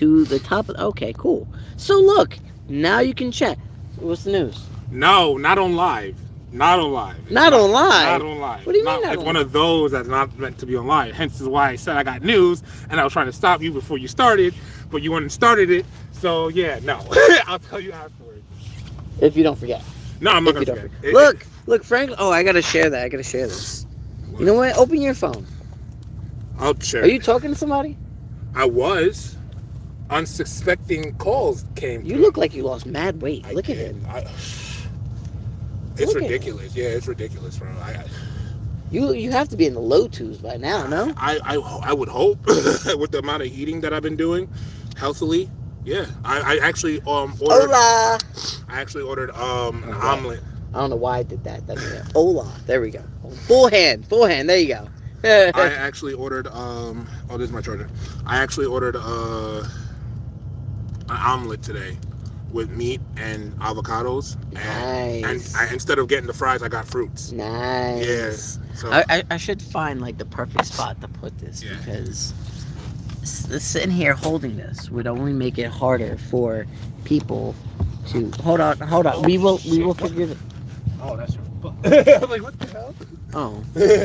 to the top of. Okay, cool. So look, now you can chat. What's the news? No, not on live. Not on live. It's Not on live. Not on live. What do you mean not It's on one live? of those that's not meant to be on live. Hence is why I said I got news, and I was trying to stop you before you started, but you went and started it. So yeah, no. I'll tell you afterwards. If you don't forget. No, I'm not If you gonna don't forget. forget. Look, Frank. Oh, I gotta share that. I gotta share this. You know what? Open your phone. I'll share. Are you talking to somebody? I was. Unsuspecting calls came. You look like you lost mad weight. I Look at did. him. It's Look at ridiculous. Yeah, it's ridiculous, bro. You have to be in the low twos by now, no? I would hope with the amount of eating that I've been doing, healthily. Yeah, I actually ordered. Hola. I actually ordered an omelet. I don't know why I did that. Hola. There we go. Full hand. There you go. I actually ordered this is my charger. I actually ordered an omelet today with meat and avocados. Nice. And instead of getting the fries, I got fruits. Nice. Yes. So I should find like the perfect spot to put this Yeah. because sitting here holding this would only make it harder for people to hold on. We will figure it. Oh, that's your book. I'm like, what the hell? Oh,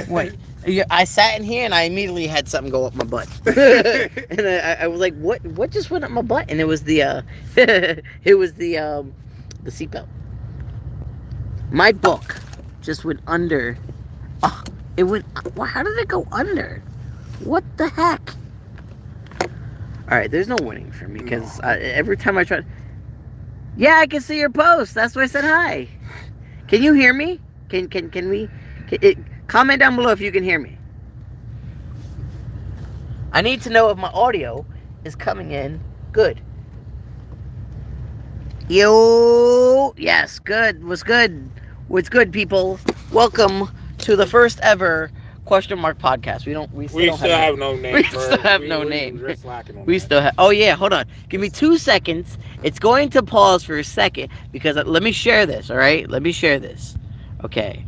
wait. Yeah, I sat in here and I immediately had something go up my butt, and I was like, "What just went up my butt?" And it was the seatbelt. My book just went under. Oh, it went. How did it go under? What the heck? All right, there's no winning for me because every time I try. Yeah, I can see your post. That's why I said hi. Can you hear me? Can we? Comment down below if you can hear me. I need to know if my audio is coming in good. Yo, yes, good. What's good? What's good, people? Welcome to the first ever question mark podcast. We still have no name. We still have no name. We're slacking on We that. still have. Oh yeah, hold on. Give me 2 seconds. It's going to pause for a second because let me share this. All right, let me share this. Okay.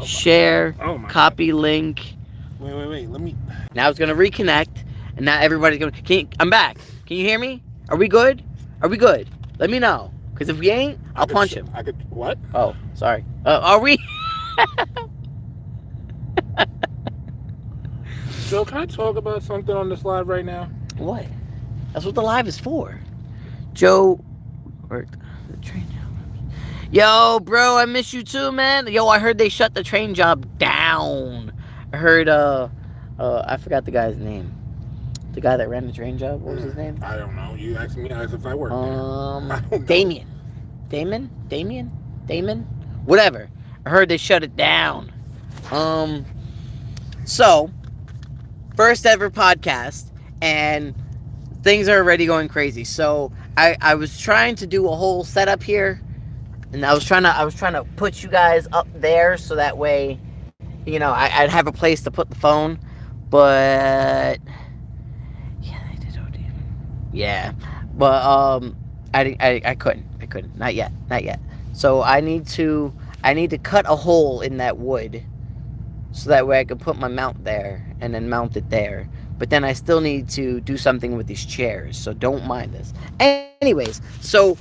Share. Copy link. Wait. Let me. Now it's gonna reconnect, and now everybody's gonna. I'm back. Can you hear me? Are we good? Let me know. Cause if we ain't, I'll punch him. I could. What? Oh, sorry. Are we? Joe, can I talk about something on this live right now? What? That's what the live is for. Joe, or the train job. Yo, bro, I miss you too, man. Yo, I heard they shut the train job down. I heard, I forgot the guy's name. The guy that ran the train job. What was his name? I don't know. You asked me as if I worked there. Damien. Whatever. I heard they shut it down. So, first ever podcast, and things are already going crazy. So, I was trying to do a whole setup here, and I was trying to put you guys up there so that way, you know, I'd have a place to put the phone. But yeah, they did OD. Yeah, but I couldn't. Not yet. So I need to cut a hole in that wood so that way I can put my mount there and then mount it there. But then I still need to do something with these chairs, so don't mind this. Anyways, so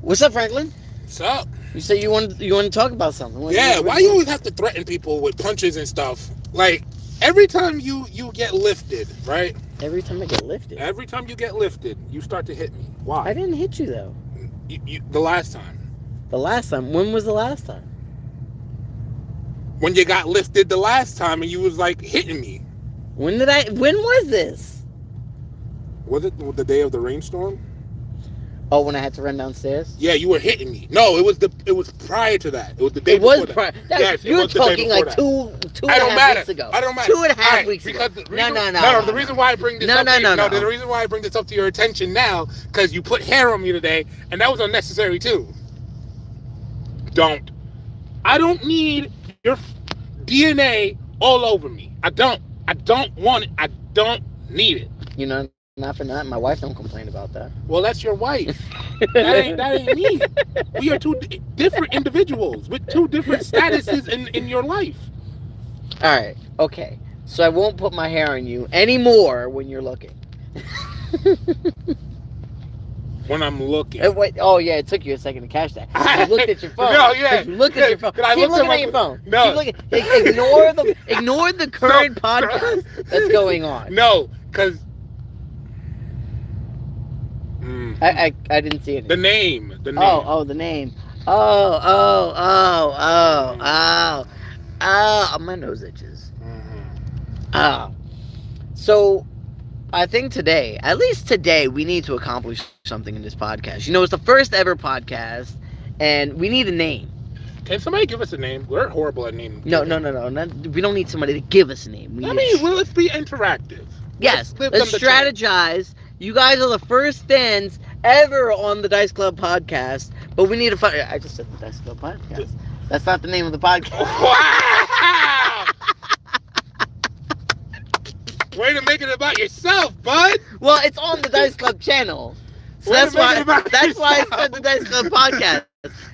what's up, Franklin? What's up? You said you want to talk about something. Why you always have to threaten people with punches and stuff? Like, every time you get lifted, right? Every time I get lifted. Every time you get lifted, you start to hit me. Why? I didn't hit you, though. The last time. The last time? When was the last time? When you got lifted the last time and you was, like, hitting me. When was this? Was it the day of the rainstorm? Oh, when I had to run downstairs? Yeah, you were hitting me. No, it was prior to that. It was the day before that. Yes, you were talking like two and a half weeks ago. I don't matter. 2.5 weeks ago. No. The reason why I bring this the reason why I bring this up to your attention now, because you put hair on me today, and that was unnecessary too. I don't need your DNA all over me. I don't want it. I don't need it. You know, not for nothing. My wife don't complain about that. Well, that's your wife. that ain't me. We are two different individuals with two different statuses in your life. All right. Okay. So I won't put my hair on you anymore when you're looking. When I'm looking. Wait, oh yeah, it took you a second to catch that. You looked at your phone. No, yeah. You looked at your phone. I Keep looked looking at at your phone. No. Keep looking. Ignore the current podcast that's going on. No, because I didn't see it. The name. Oh, the name. Oh. My nose itches. Mm-hmm. So I think today, at least today, we need to accomplish something in this podcast. You know, it's the first ever podcast, and we need a name. Can somebody give us a name? We're horrible at naming. No. We don't need somebody to give us a name. Let's be interactive. Yes, let's strategize. You guys are the first fans ever on the Dice Club podcast, but we need to find. I just said the Dice Club podcast. That's not the name of the podcast. Wow! Way to make it about yourself, bud. Well, it's on the Dice Club channel, so that's why I said the Dice Club podcast.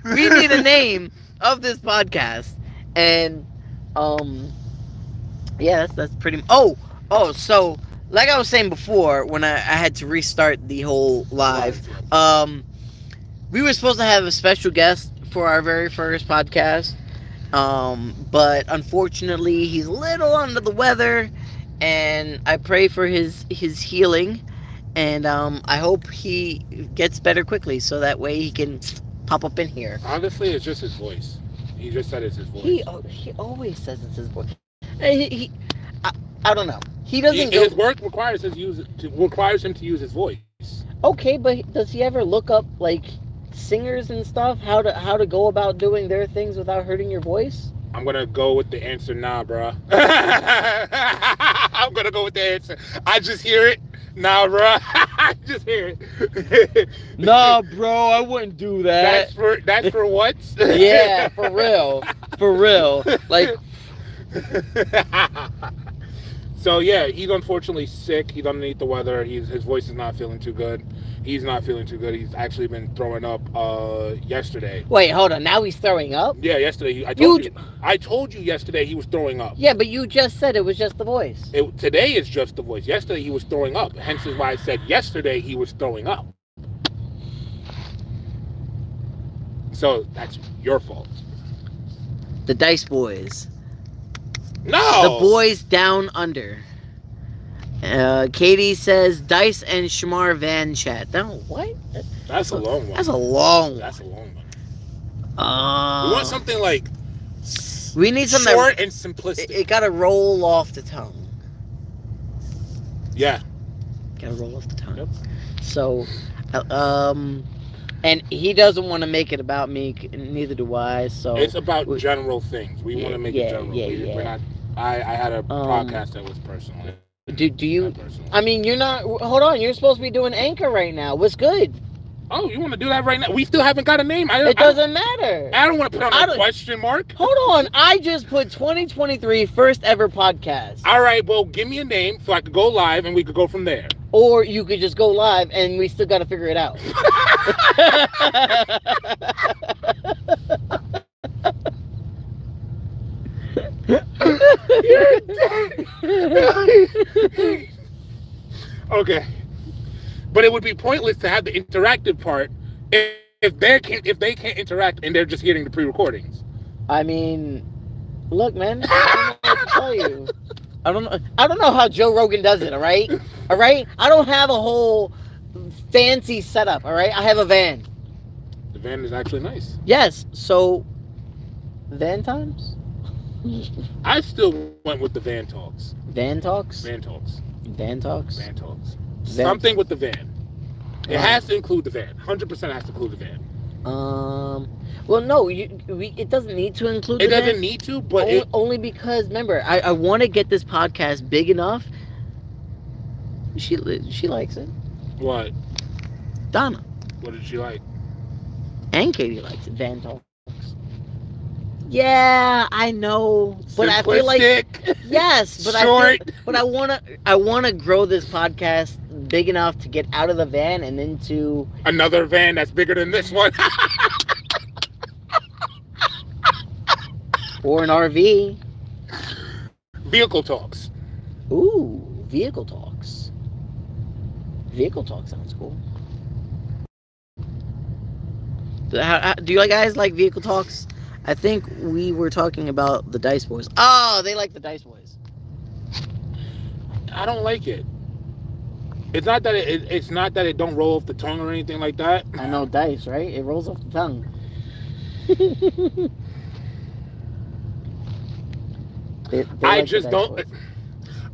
We need a name of this podcast, and yeah, that's pretty. Oh, so like I was saying before, when I had to restart the whole live, we were supposed to have a special guest for our very first podcast, but unfortunately, he's a little under the weather. And I pray for his healing, and I hope he gets better quickly, so that way he can pop up in here. Honestly, it's just his voice. He just said it's his voice. He always says it's his voice. I don't know. He doesn't. His work requires him to use his voice. Okay, but does he ever look up like singers and stuff? How to go about doing their things without hurting your voice? I'm gonna go with the answer, nah, bro. I'm gonna go with the answer. I just hear it, nah, bro. I just hear it. Nah, bro, I wouldn't do that. That's for what? Yeah, for real. Like. So yeah, he's unfortunately sick. He's underneath the weather. His voice is not feeling too good. He's not feeling too good. He's actually been throwing up yesterday. Wait, hold on. Now he's throwing up? Yeah, yesterday. I told you yesterday he was throwing up. Yeah, but you just said it was just the voice. Today is just the voice. Yesterday he was throwing up. Hence is why I said yesterday he was throwing up. So that's your fault. The Dice Boys. No! The boys down under. Katie says Dice and Shamar Van chat. No, what? That's a long one. That's a long one. That's a long one. We want something like we need something short and simplistic. It gotta roll off the tongue. Yeah. Gotta roll off the tongue. Yep. So, and he doesn't want to make it about me. Neither do I. So it's about general things. We want to make it general. Yeah. We're not. I had a podcast that was personal. Do you? I mean, you're not. Hold on. You're supposed to be doing Anchor right now. What's good? Oh, you want to do that right now? We still haven't got a name. It doesn't matter. I don't want to put on a question mark. Hold on. I just put 2023 first ever podcast. All right. Well, give me a name so I could go live and we could go from there. Or you could just go live and we still got to figure it out. Okay. But it would be pointless to have the interactive part if they can't interact and they're just hearing the pre-recordings. I mean, look, man, I don't know what to tell you. I don't know how Joe Rogan does it, all right? All right? I don't have a whole fancy setup, all right? I have a van. The van is actually nice. Yes, so van times? I still went with the van talks. Van talks? Van talks. Van talks? Van talks. Something with the van. It has to include the van. 100% has to include the van. Well, no, it doesn't need to include the van. It doesn't need to, but only because, remember, I want to get this podcast big enough. She likes it. What? Donna. What did she like? And Katie likes it. Van talks. Yeah, I know, but I feel like yes, but short. But I wanna grow this podcast big enough to get out of the van and into another van that's bigger than this one, or an RV. Vehicle talks. Ooh, vehicle talks. Vehicle Talk sounds cool. Do you guys like Vehicle Talks? I think we were talking about the Dice Boys. Oh, they like the Dice Boys. I don't like it. It's not that it's not that it don't roll off the tongue or anything like that. I know dice, right? It rolls off the tongue. I just don't.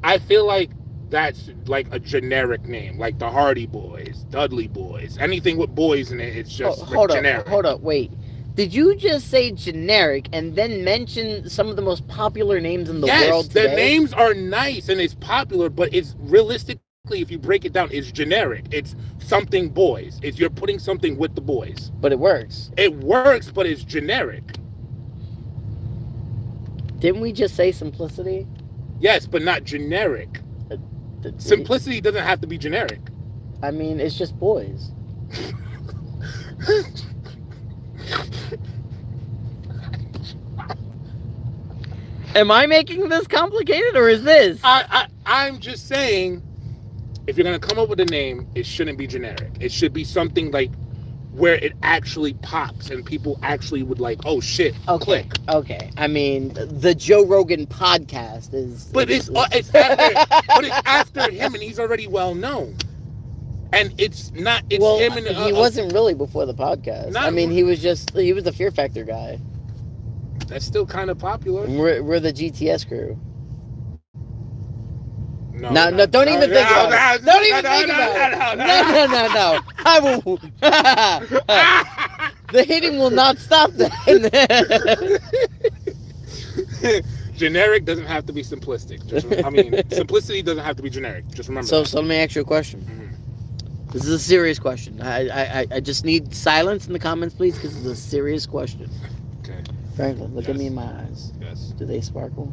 I feel like that's like a generic name, like the Hardy Boys, Dudley Boys, anything with boys in it. It's just generic. Hold up, wait. Did you just say generic and then mention some of the most popular names in the world today? Yes, the names are nice and it's popular, but it's realistically, if you break it down, it's generic. It's something boys. You're putting something with the boys. But it works. It works, but it's generic. Didn't we just say simplicity? Yes, but not generic. Simplicity doesn't have to be generic. I mean, it's just boys. Am I making this complicated, or is this? I'm just saying, if you're gonna come up with a name, it shouldn't be generic. It should be something like where it actually pops and people actually would like, oh shit, click. Okay. I mean, the Joe Rogan podcast is. But it's after him, and he's already well known. And it's not. It's him and he wasn't really before the podcast. I mean, he was the Fear Factor guy. That's still kind of popular. We're the GTS crew. No, don't even think about it. Don't even think about it. No. I will. The hitting will not stop then. Generic doesn't have to be simplistic. Simplicity doesn't have to be generic. Just remember. So let me ask you a question. Mm-hmm. This is a serious question. I just need silence in the comments, please, because it's a serious question. Okay. Franklin, look at me in my eyes. Yes. Do they sparkle?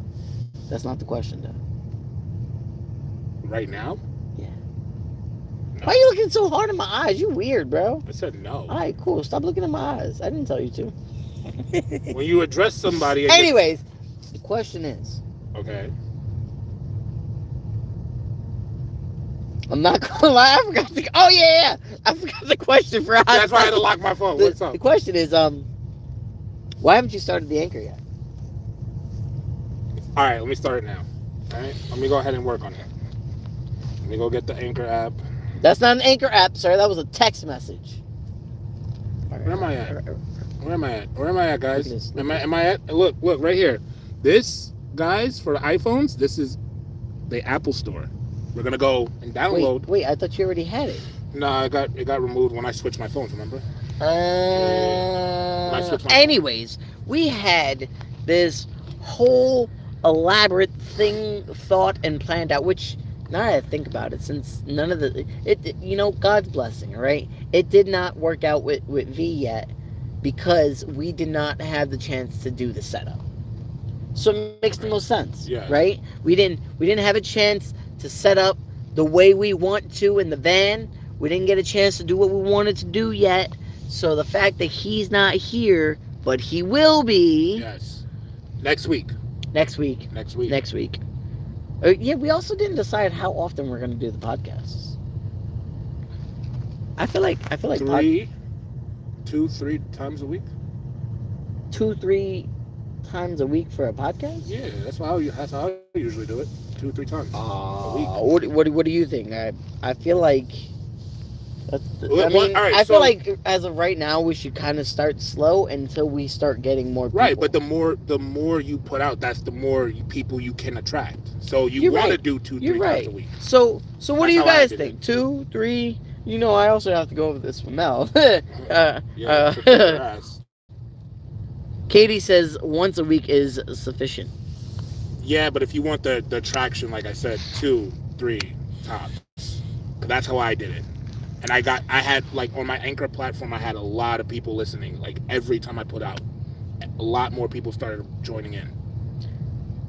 That's not the question, though. Right now? Yeah. No. Why are you looking so hard in my eyes? You weird, bro. I said no. All right, cool. Stop looking in my eyes. I didn't tell you to. When you address somebody... Anyways, the question is... Okay. I'm not gonna lie, I forgot the... Oh, yeah! I forgot the question for... That's why I had to lock my phone. What's up? The question is, why haven't you started the Anchor yet? All right, let me start it now. All right? Let me go ahead and work on it. Let me go get the Anchor app. That's not an Anchor app, sir. That was a text message. Where am I at? Where am I at, guys? Am I at? Look, right here. This, guys, for the iPhones, this is the Apple Store. We're gonna go and download. Wait, I thought you already had it. No, it got removed when I switched my phones. Remember? Anyways, we had this whole elaborate thing thought and planned out, which now that I think about it, since none of God's blessing, all right? It did not work out with V yet because we did not have the chance to do the setup. So it makes the most sense, right? We didn't have a chance to set up the way we want to in the van. We didn't get a chance to do what we wanted to do yet. So the fact that he's not here, but he will be. Yes. Next week. Yeah, we also didn't decide how often we're going to do the podcasts. I feel like 3 times a week. 2-3 times a week for a podcast? Yeah, that's how I usually do it. 2-3 times a week. What do you think? I feel like I feel like as of right now we should kind of start slow until we start getting more people. Right, but the more you put out, that's the more people you can attract. So you want to do 2-3 times a week. So what do you guys think? 2, 3? You know, I also have to go over this with Mel. Katie says once a week is sufficient. Yeah, but if you want the traction, like I said, 2-3 tops. That's how I did it. And I had like on my Anchor platform, I had a lot of people listening. Like every time I put out, a lot more people started joining in.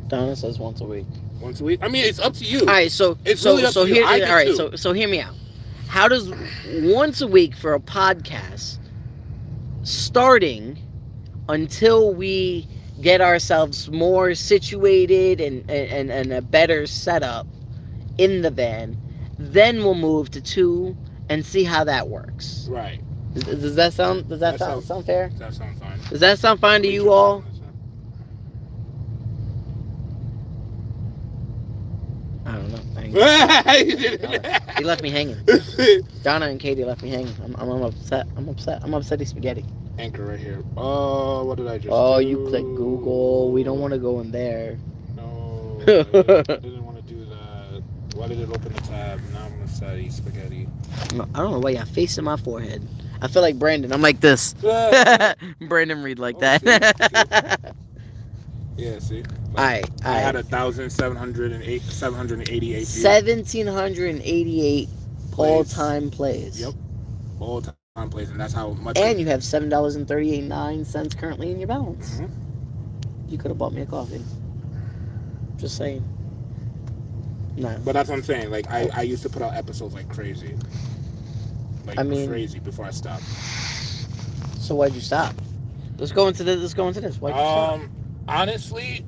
Donna says once a week. Once a week? I mean, it's up to you. All right, so hear me out. How does once a week for a podcast starting until we get ourselves more situated and a better setup in the van, Then we'll move to 2 and see how that works. Right. Does that sound sound fair? That sounds fine. Does that sound fine to you all? I don't know. He left me hanging. Donna and Katie left me hanging. I'm upset. I'm upsetty spaghetti. Anchor right here. Oh, what did I just Oh, do? you click Google. We don't want to go in there. No, I didn't want to do that. Why did it open the tab? Now I'm upsetty spaghetti. I don't know why you're facing my forehead. I feel like Brandon. I'm like this. Brandon Reed like that. Yeah, see? I had 1,788 views. 1,788 all-time plays. Yep. All-time plays, and that's how much. And you have $7.38 currently in your balance. Mm-hmm. You could have bought me a coffee. Just saying. No. But that's what I'm saying. Like, I used to put out episodes like crazy. Like, crazy before I stopped. So why'd you stop? Let's go into this. Why'd you stop? Honestly,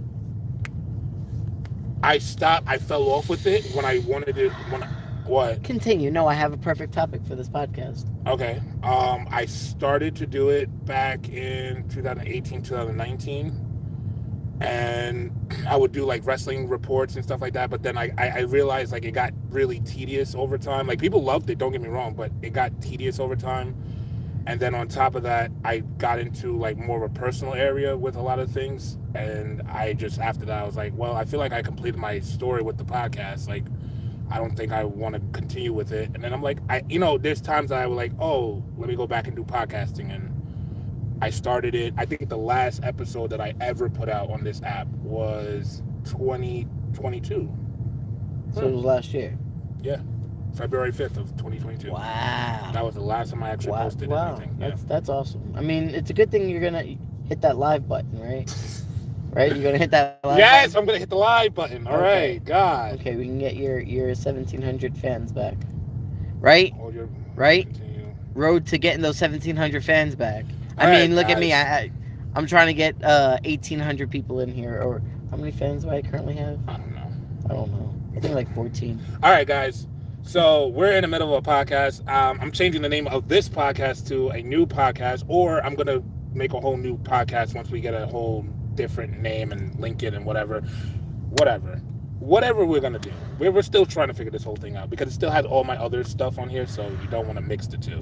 I stopped. I fell off with it when I wanted to. What? Continue. No, I have a perfect topic for this podcast. Okay. I started to do it back in 2018, 2019, and I would do like wrestling reports and stuff like that. But then I realized like it got really tedious over time. Like people loved it. Don't get me wrong, but it got tedious over time. And then on top of that, I got into like more of a personal area with a lot of things. And I just, after that, I was like, well, I feel like I completed my story with the podcast. Like, I don't think I want to continue with it. And then I'm like, there's times that I was like, oh, let me go back and do podcasting. And I started it. I think the last episode that I ever put out on this app was 2022. So it was last year? Yeah. February 5th of 2022. Wow. That was the last time I actually posted anything. Yeah. That's awesome. I mean, it's a good thing you're going to hit that live button, right? Right? You're going to hit that live Yes, button? I'm going to hit the live button. All right. God. Okay, we can get your 1,700 fans back. Right? Right? Continue. Road to getting those 1,700 fans back. All I mean, right, look guys. at me. I'm trying to get 1,800 people in here. Or how many fans do I currently have? I don't know. I think like 14. All right, guys. So we're in the middle of a podcast. I'm changing the name of this podcast to a new podcast, or I'm going to make a whole new podcast once we get a whole different name and link it and whatever we're going to do. We're still trying to figure this whole thing out because it still has all my other stuff on here, so we don't want to mix the two.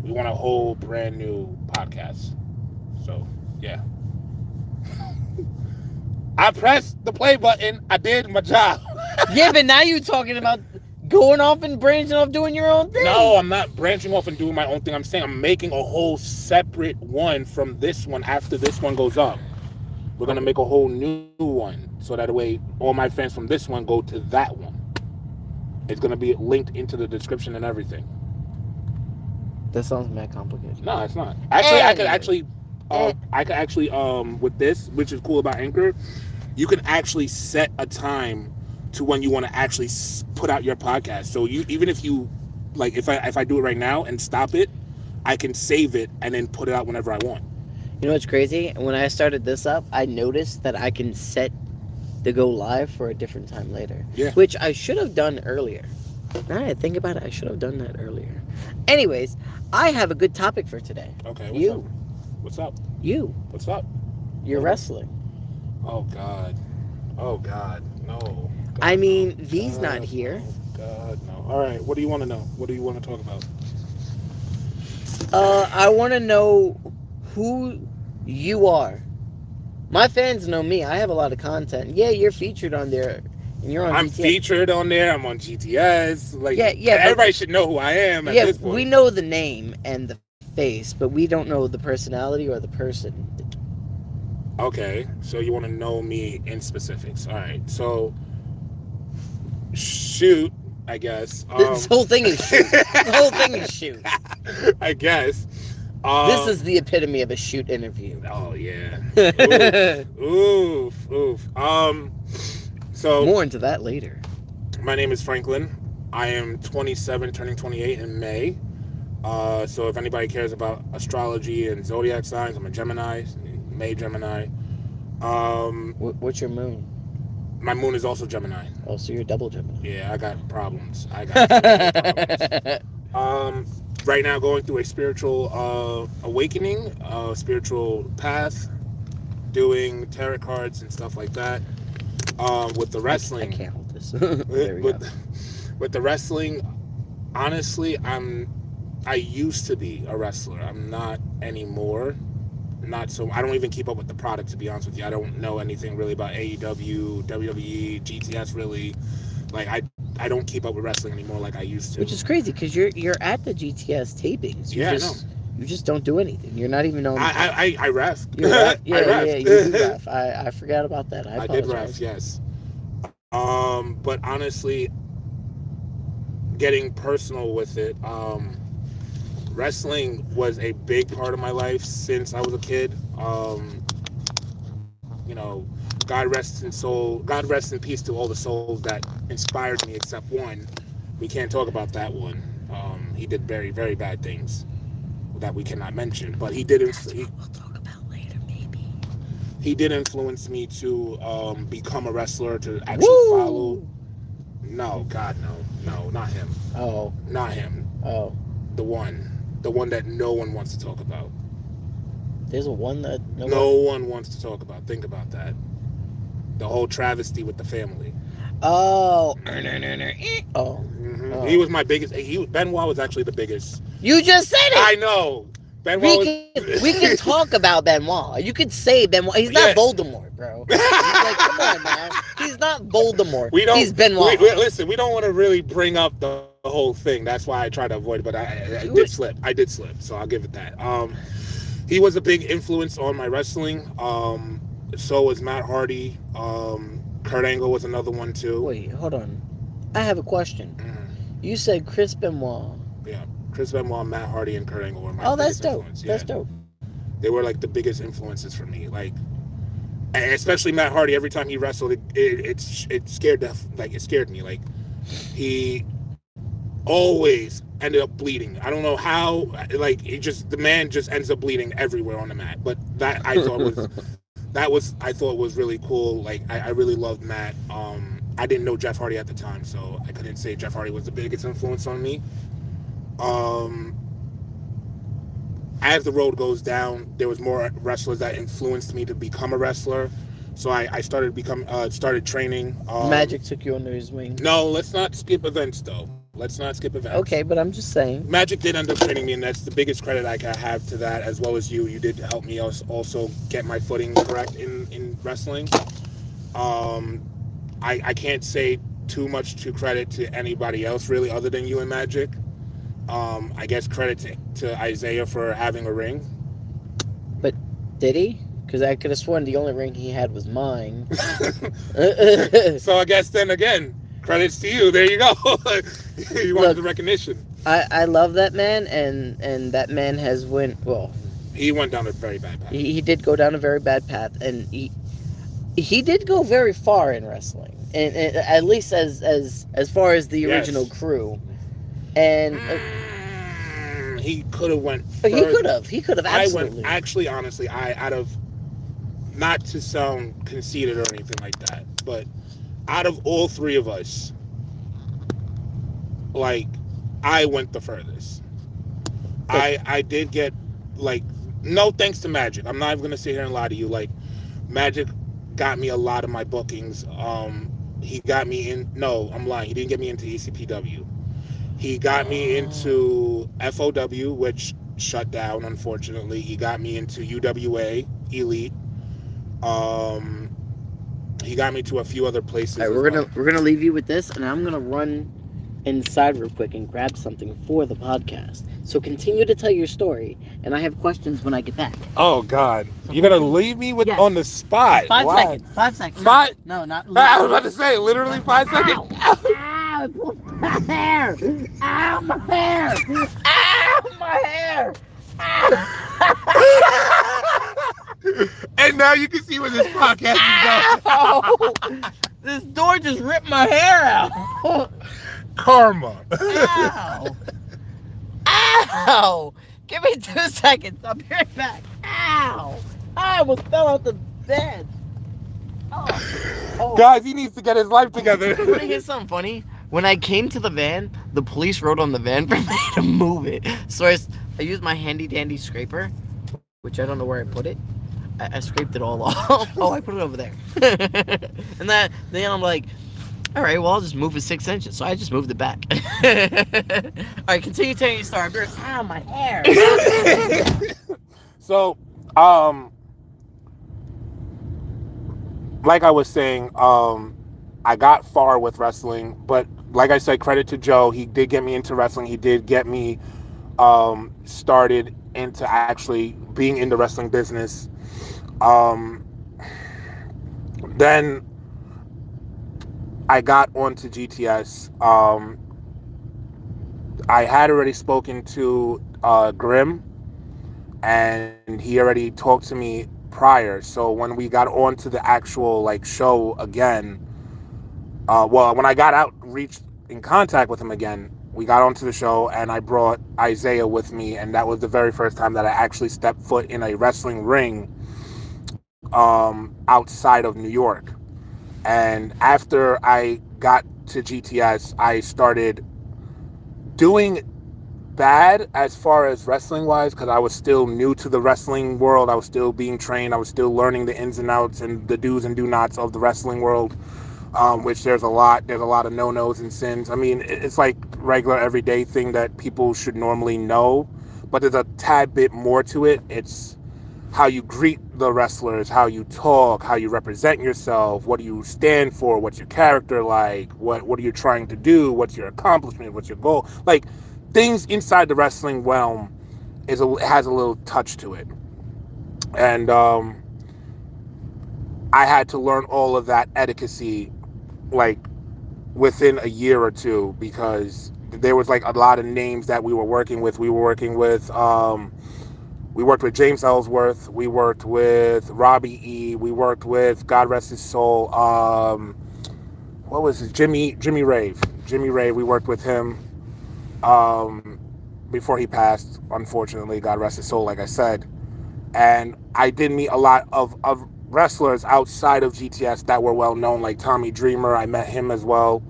We want a whole brand new podcast. So, yeah. I pressed the play button. I did my job. Yeah, but now you're talking about going off and branching off doing your own thing. No, I'm not branching off and doing my own thing. I'm saying I'm making a whole separate one from this one after this one goes up. We're going to make a whole new one so that way all my fans from this one go to that one. It's going to be linked into the description and everything. That sounds mad complicated. No, it's not. Actually, I could actually with this, which is cool about Anchor, you can actually set a time to when you want to actually put out your podcast. So even if you like, if I do it right now and stop it, I can save it and then put it out whenever I want. You know what's crazy? When I started this up, I noticed that I can set the go live for a different time later. Yeah. Which I should have done earlier. Now that I think about it, I should have done that earlier. Anyways, I have a good topic for today. Okay. What's up? What's up? You're wrestling. Oh God. No. God, I mean, no. V's not here. God, no. All right. What do you want to know? What do you want to talk about? I want to know who you are. My fans know me. I have a lot of content. Yeah, you're featured on there. And you're on I'm GTS. featured on there. I'm on GTS. Like, yeah, everybody should know who I am at this point. We know the name and the face, but we don't know the personality or the person. Okay, so you want to know me in specifics. All right, so shoot, I guess. This whole thing is shoot. The whole thing is shoot. I guess. This is the epitome of a shoot interview. Oh, yeah. Oof. So more into that later. My name is Franklin. I am 27, turning 28 in May. So if anybody cares about astrology and zodiac signs, I'm a Gemini, May Gemini. What's your moon? My moon is also Gemini. Oh, so you're double Gemini. Yeah, I got problems. Problems. Right now going through a spiritual awakening, spiritual path, doing tarot cards and stuff like that. With the wrestling, I can't hold this. There we go. With the wrestling, honestly, I used to be a wrestler. I'm not anymore. Not so. I don't even keep up with the product, to be honest with you. I don't know anything really about AEW, WWE, GTS really. Like I don't keep up with wrestling anymore like I used to. Which is crazy because you're at the GTS tapings. You just don't do anything. You're not even on. I ref. Yeah, I ref. yeah, you do ref. I forgot about that. I did ref, yes. But honestly, getting personal with it, wrestling was a big part of my life since I was a kid. God rest in peace to all the souls that inspired me, except one. We can't talk about that one. He did very, very bad things that we cannot mention. But he did. We'll talk about later, maybe. He did influence me to become a wrestler, to actually follow. No, God, no, not him. Oh, not him. Oh, the one that no one wants to talk about. There's a one that no one wants to talk about. Think about that. The whole travesty with the family. Oh. Oh. Mm-hmm. Oh. He was my biggest. Benoit was actually the biggest. You just said it. I know. Benoit we can talk about Benoit. You could say Benoit. He's not Voldemort, bro. He's like, come on, man. He's not Voldemort. He's Benoit. Listen, we don't want to really bring up the whole thing. That's why I try to avoid it. But I did slip. So I'll give it that. He was a big influence on my wrestling. So was Matt Hardy. Kurt Angle was another one too. Wait, hold on. I have a question. You said Chris Benoit. Yeah, Chris Benoit, Matt Hardy, and Kurt Angle were my that's dope. Influence. That's dope. They were like the biggest influences for me. Like, especially Matt Hardy. Every time he wrestled, it scared it scared me. Like, he always ended up bleeding. I don't know how. Like, the man just ends up bleeding everywhere on the mat. But that I thought was really cool. Like, I really loved Matt. I didn't know Jeff Hardy at the time, so I couldn't say Jeff Hardy was the biggest influence on me. As the road goes down, there was more wrestlers that influenced me to become a wrestler. So I started training. Magic took you under his wing. No, let's not skip events, though. Let's not skip events. Okay, but I'm just saying. Magic did end up training me, and that's the biggest credit I can have to that, as well as you. You did help me also get my footing correct in wrestling. I can't say too much to credit to anybody else, really, other than you and Magic. I guess credit to Isaiah for having a ring. But did he? Because I could have sworn the only ring he had was mine. So I guess then again, credits to you. There you go. You wanted the recognition. I love that man, and that man has he went down a very bad path. He did go down a very bad path, and he did go very far in wrestling, and at least as far as the original crew. And he could have went further. He could have absolutely. Honestly, out of, not to sound conceited or anything like that, but out of all three of us, like, I went the furthest. I did get, like, no thanks to Magic. I'm not even gonna sit here and lie to you. Like, Magic got me a lot of my bookings. He got me in. No, I'm lying. He didn't get me into ECPW. He got me into FOW, which shut down, unfortunately. He got me into UWA, Elite. He got me to a few other places. All right, we're gonna leave you with this, and I'm gonna run inside real quick and grab something for the podcast. So continue to tell your story, and I have questions when I get back. Oh God, you're gonna leave me with on the spot? 5 seconds. 5 seconds. No, not. I was about to say literally 5 seconds. Ow, my hair! Ow, my hair! Ow, my hair! And now you can see where this podcast is going. This door just ripped my hair out. Karma. Ow! Ow! Give me 2 seconds. I'll be right back. Ow! I almost fell out the bed. Oh. Guys, he needs to get his life together. Want to hear something funny? When I came to the van, the police wrote on the van for me to move it. So I used my handy dandy scraper, which I don't know where I put it. I scraped it all off. Oh, I put it over there. And then I'm like, all right, well, I'll just move it 6 inches. So I just moved it back. All right, continue telling your story. Ow, my hair. So, like I was saying, I got far with wrestling, but like I said, credit to Joe. He did get me into wrestling. He did get me started into actually being in the wrestling business. Then I got onto GTS. I had already spoken to Grim, and he already talked to me prior. So when we got onto the actual like show again, when I got reached in contact with him again, we got onto the show, and I brought Isaiah with me, and that was the very first time that I actually stepped foot in a wrestling ring outside of New York. And after I got to GTS, I started doing bad as far as wrestling wise, because I was still new to the wrestling world. I was still being trained. I was still learning the ins and outs and the do's and do nots of the wrestling world, which there's a lot of no-nos and sins. I mean, it's like regular everyday thing that people should normally know, but there's a tad bit more to it. It's how you greet the wrestlers, how you talk, how you represent yourself, what do you stand for, what's your character like, what are you trying to do, what's your accomplishment, what's your goal, like things inside the wrestling realm has a little touch to it. And I had to learn all of that etiquette like within a year or two, because there was like a lot of names that we were working with. We worked with James Ellsworth, we worked with Robbie E, we worked with, God rest his soul, what was his, Jimmy Rave, we worked with him before he passed, unfortunately, God rest his soul, like I said. And I did meet a lot of wrestlers outside of GTS that were well known, like Tommy Dreamer. I met him as well.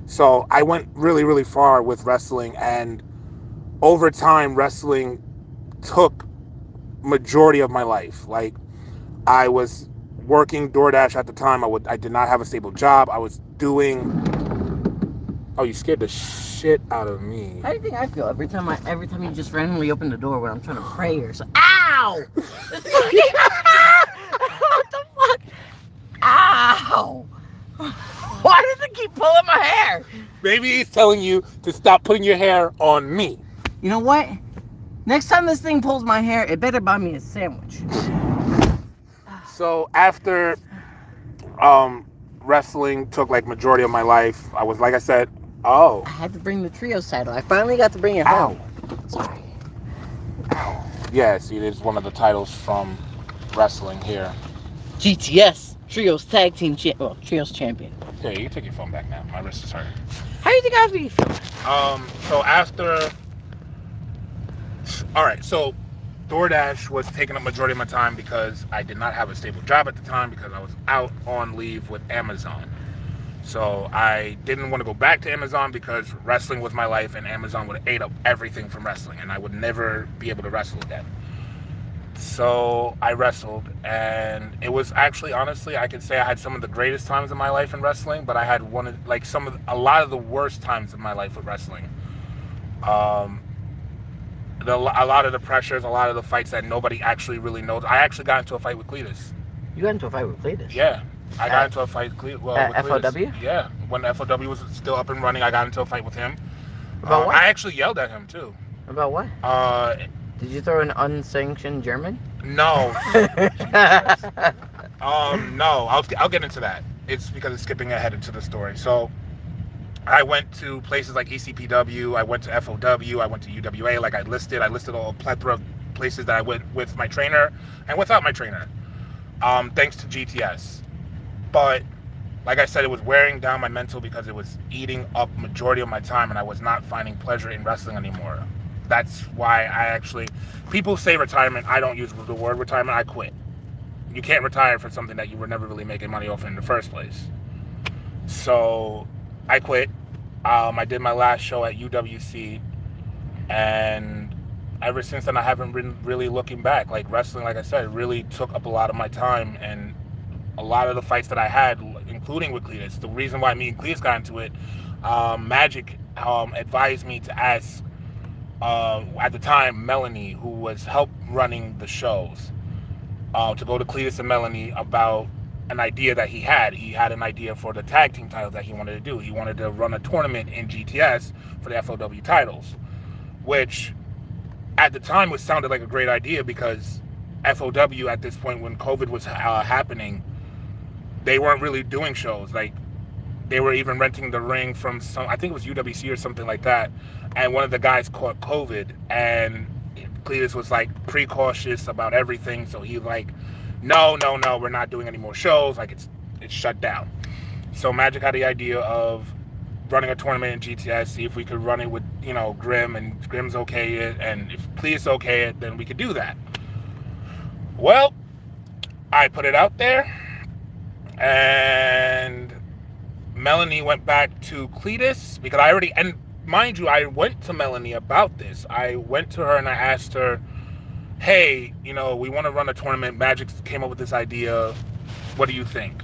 So I went really, really far with wrestling, and over time, wrestling took majority of my life. Like, I was working DoorDash at the time. I did not have a stable job. I was doing. Oh, you scared the shit out of me. How do you think I feel every time you just randomly open the door when I'm trying to pray or something? Ow! What the fuck? Ow! Why does it keep pulling my hair? Maybe he's telling you to stop putting your hair on me. You know what? Next time this thing pulls my hair, it better buy me a sandwich. So after wrestling took like majority of my life, I was, like I said, I had to bring the trios title. I finally got to bring it home. Sorry. Ow. Yeah, see, there's one of the titles from wrestling here. GTS. Trios Tag Team Trios Champion. Yeah, you can take your phone back now. My wrist is hurting. How do you think I feel? So after... Alright, so DoorDash was taking up majority of my time because I did not have a stable job at the time, because I was out on leave with Amazon. So I didn't want to go back to Amazon because wrestling was my life, and Amazon would have ate up everything from wrestling, and I would never be able to wrestle again. So I wrestled, and it was actually, honestly, I could say I had some of the greatest times of my life in wrestling, but I had a lot of the worst times of my life with wrestling. A lot of the pressures, a lot of the fights that nobody actually really knows. I actually got into a fight with Cletus. You got into a fight with Cletus? Yeah. I got into a fight with Cletus. FOW? Yeah. When FOW was still up and running, I got into a fight with him. About what? I actually yelled at him, too. About what? Did you throw an unsanctioned German? No. No. I'll get into that. It's because it's skipping ahead into the story. So I went to places like ECPW. I went to FOW. I went to UWA. Like I listed a plethora of places that I went with my trainer and without my trainer. Thanks to GTS. But like I said, it was wearing down my mental because it was eating up majority of my time, and I was not finding pleasure in wrestling anymore. That's why people say retirement. I don't use the word retirement. I quit. you can't retire for something that you were never really making money off in the first place. So I quit. I did my last show at UWC, and ever since then I haven't been really looking back. Like, wrestling, like I said, really took up a lot of my time, and a lot of the fights that I had, including with Cletus, the reason why me and Cletus got into it, Magic advised me to ask, at the time, Melanie, who was help running the shows, to go to Cletus and Melanie about an idea that he had. He had an idea for the tag team titles that he wanted to do. He wanted to run a tournament in GTS for the FOW titles, which at the time was sounded like a great idea, because FOW at this point, when COVID was happening, they weren't really doing shows. Like, they were even renting the ring from I think it was UWC or something like that, and one of the guys caught COVID, and Cletus was like precautious about everything, so he like, no, we're not doing any more shows, like it's shut down. So Magic had the idea of running a tournament in GTS, see if we could run it with, Grim, and Grim's okay it, and if Cletus okay it, then we could do that. Well, I put it out there, and Melanie went back to Cletus, because I already, and mind you, I went to Melanie about this. I went to her and I asked her, hey, we want to run a tournament. Magic came up with this idea. What do you think?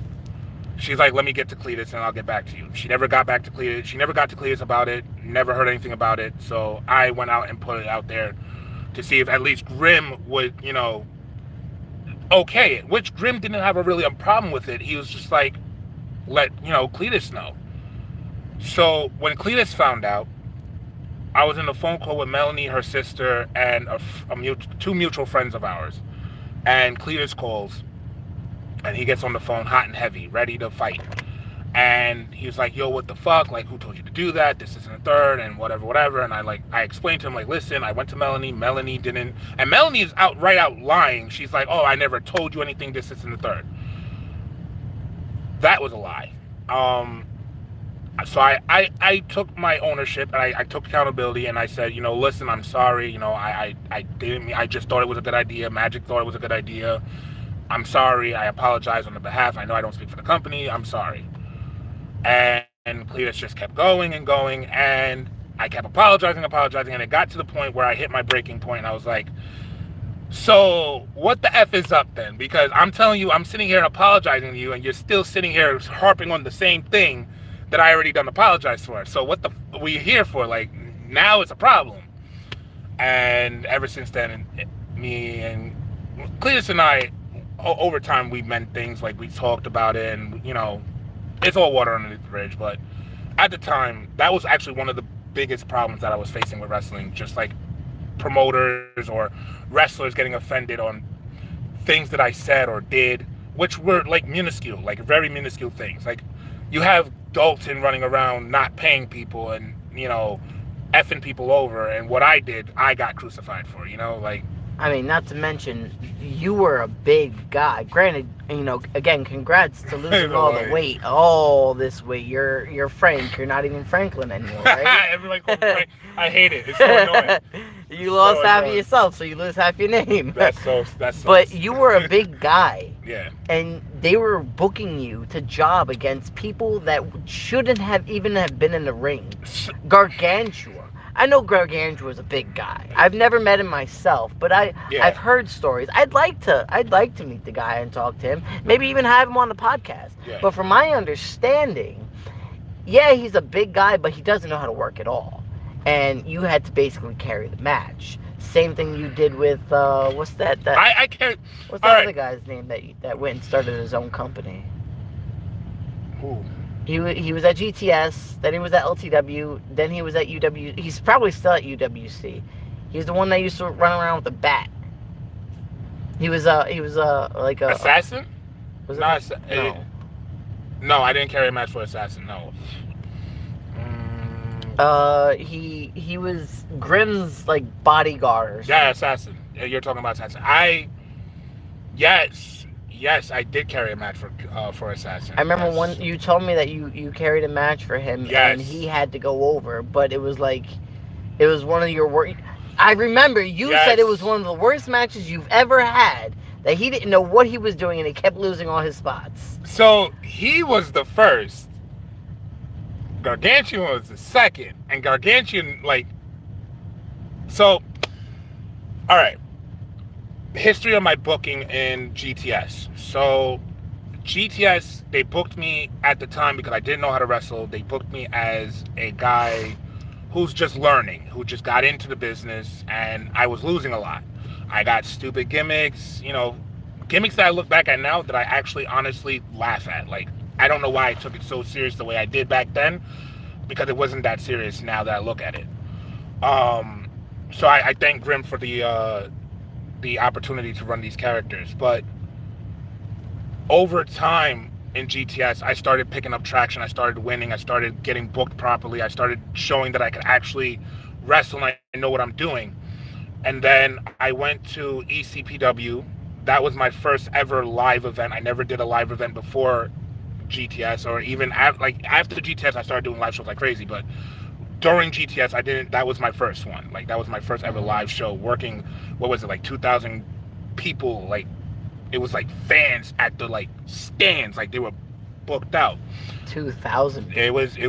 She's like, let me get to Cletus and I'll get back to you. She never got back to Cletus. She never got to Cletus about it. Never heard anything about it. So I went out and put it out there to see if at least Grim would, okay it, which Grim didn't have really a problem with it. He was just like, let, Cletus know. So when Cletus found out, I was in a phone call with Melanie, her sister, and two mutual friends of ours. And Cletus calls, and he gets on the phone hot and heavy, ready to fight. And he was like, yo, what the fuck? Like, who told you to do that? This isn't a third, and whatever. And I explained to him, like, listen, I went to Melanie. Melanie didn't. And Melanie is out lying. She's like, oh, I never told you anything. This isn't a third. That was a lie. So I took my ownership, and I took accountability, and I said, listen, I'm sorry. I didn't. I just thought it was a good idea. Magic thought it was a good idea. I'm sorry. I apologize on the behalf. I know I don't speak for the company. I'm sorry. And Cletus just kept going and going, and I kept apologizing, and it got to the point where I hit my breaking point, and I was like, so what the F is up then? Because I'm telling you, I'm sitting here apologizing to you, and you're still sitting here harping on the same thing that I already done apologize for. So what the are we here for? Like, now it's a problem. And ever since then, me and Cletus and I, over time, we meant things, like we talked about it, and it's all water under the bridge. But at the time, that was actually one of the biggest problems that I was facing with wrestling, just like promoters or wrestlers getting offended on things that I said or did, which were like minuscule, like very minuscule things. Like, you have Dalton running around not paying people and effing people over, and what I did, I got crucified for. Like, I mean, not to mention, you were a big guy. Granted, again, congrats to losing all this weight. You're Frank. You're not even Franklin anymore, right? Everybody calls me Frank. I hate it. It's so annoying. You lost half of yourself, so you lose half your name. That's so. But you were a big guy. Yeah. And they were booking you to job against people that shouldn't have even have been in the ring. Gargantua. I know Gargantua was a big guy. I've never met him myself, but I've heard stories. I'd like to meet the guy and talk to him. Maybe even have him on the podcast. Yeah. But from my understanding, yeah, he's a big guy, but he doesn't know how to work at all. And you had to basically carry the match. Same thing you did with what's that? I can't. What's that other guy's name that went and started his own company? Ooh. He was at GTS, then he was at LTW, then he was at UW. He's probably still at UWC. He's the one that used to run around with a bat. He was like a Assassin. Was it? No. No, I didn't carry a match for Assassin. No. He was Grim's like bodyguard or something. Yeah, Assassin. You're talking about Assassin. Yes, I did carry a match for Assassin. I remember you told me that you carried a match for him, and he had to go over, but it was one of your worst. I remember you said it was one of the worst matches you've ever had, that he didn't know what he was doing and he kept losing all his spots. So he was the first. Gargantuan was the second. And Gargantuan, like... So, all right. History of my booking in GTS. So, GTS, they booked me at the time because I didn't know how to wrestle. They booked me as a guy who's just learning, who just got into the business, and I was losing a lot. I got stupid gimmicks, you know, gimmicks that I look back at now that I actually honestly laugh at. Like, I don't know why I took it so serious the way I did back then, because it wasn't that serious now that I look at it. So I thank Grim for the opportunity to run these characters. But over time in GTS, I started picking up traction. I started winning. I started getting booked properly. I started showing that I could actually wrestle and I know what I'm doing. And then I went to ECPW. That was my first ever live event. I never did a live event before GTS, or even after GTS, I started doing live shows like crazy. But during GTS, I didn't. That was my first one. Like, that was my first ever live show. Working, what was it, like 2,000 people? Like, it was like fans at the like stands. Like, they were booked out. 2,000. It was yeah,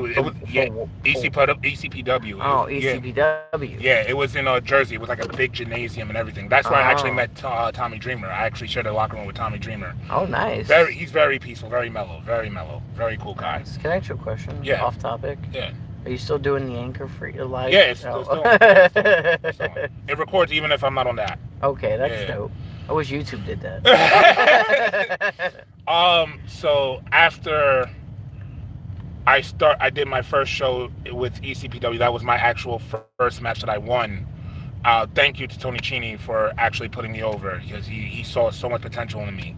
ECPW. Oh, ECPW. Yeah, it was in Jersey. It was like a big gymnasium and everything. That's where I actually met Tommy Dreamer. I actually shared a locker room with Tommy Dreamer. Oh, nice. He's very peaceful, very mellow, very cool guy. Nice. Can I ask you a question? Yeah. Off topic. Yeah. Are you still doing the anchor for your live? Yeah, it's still it records even if I'm not on that. Okay, that's dope. I wish YouTube did that. So after I did my first show with ECPW. That was my actual first match that I won. Thank you to Tony Cini for actually putting me over, because he saw so much potential in me.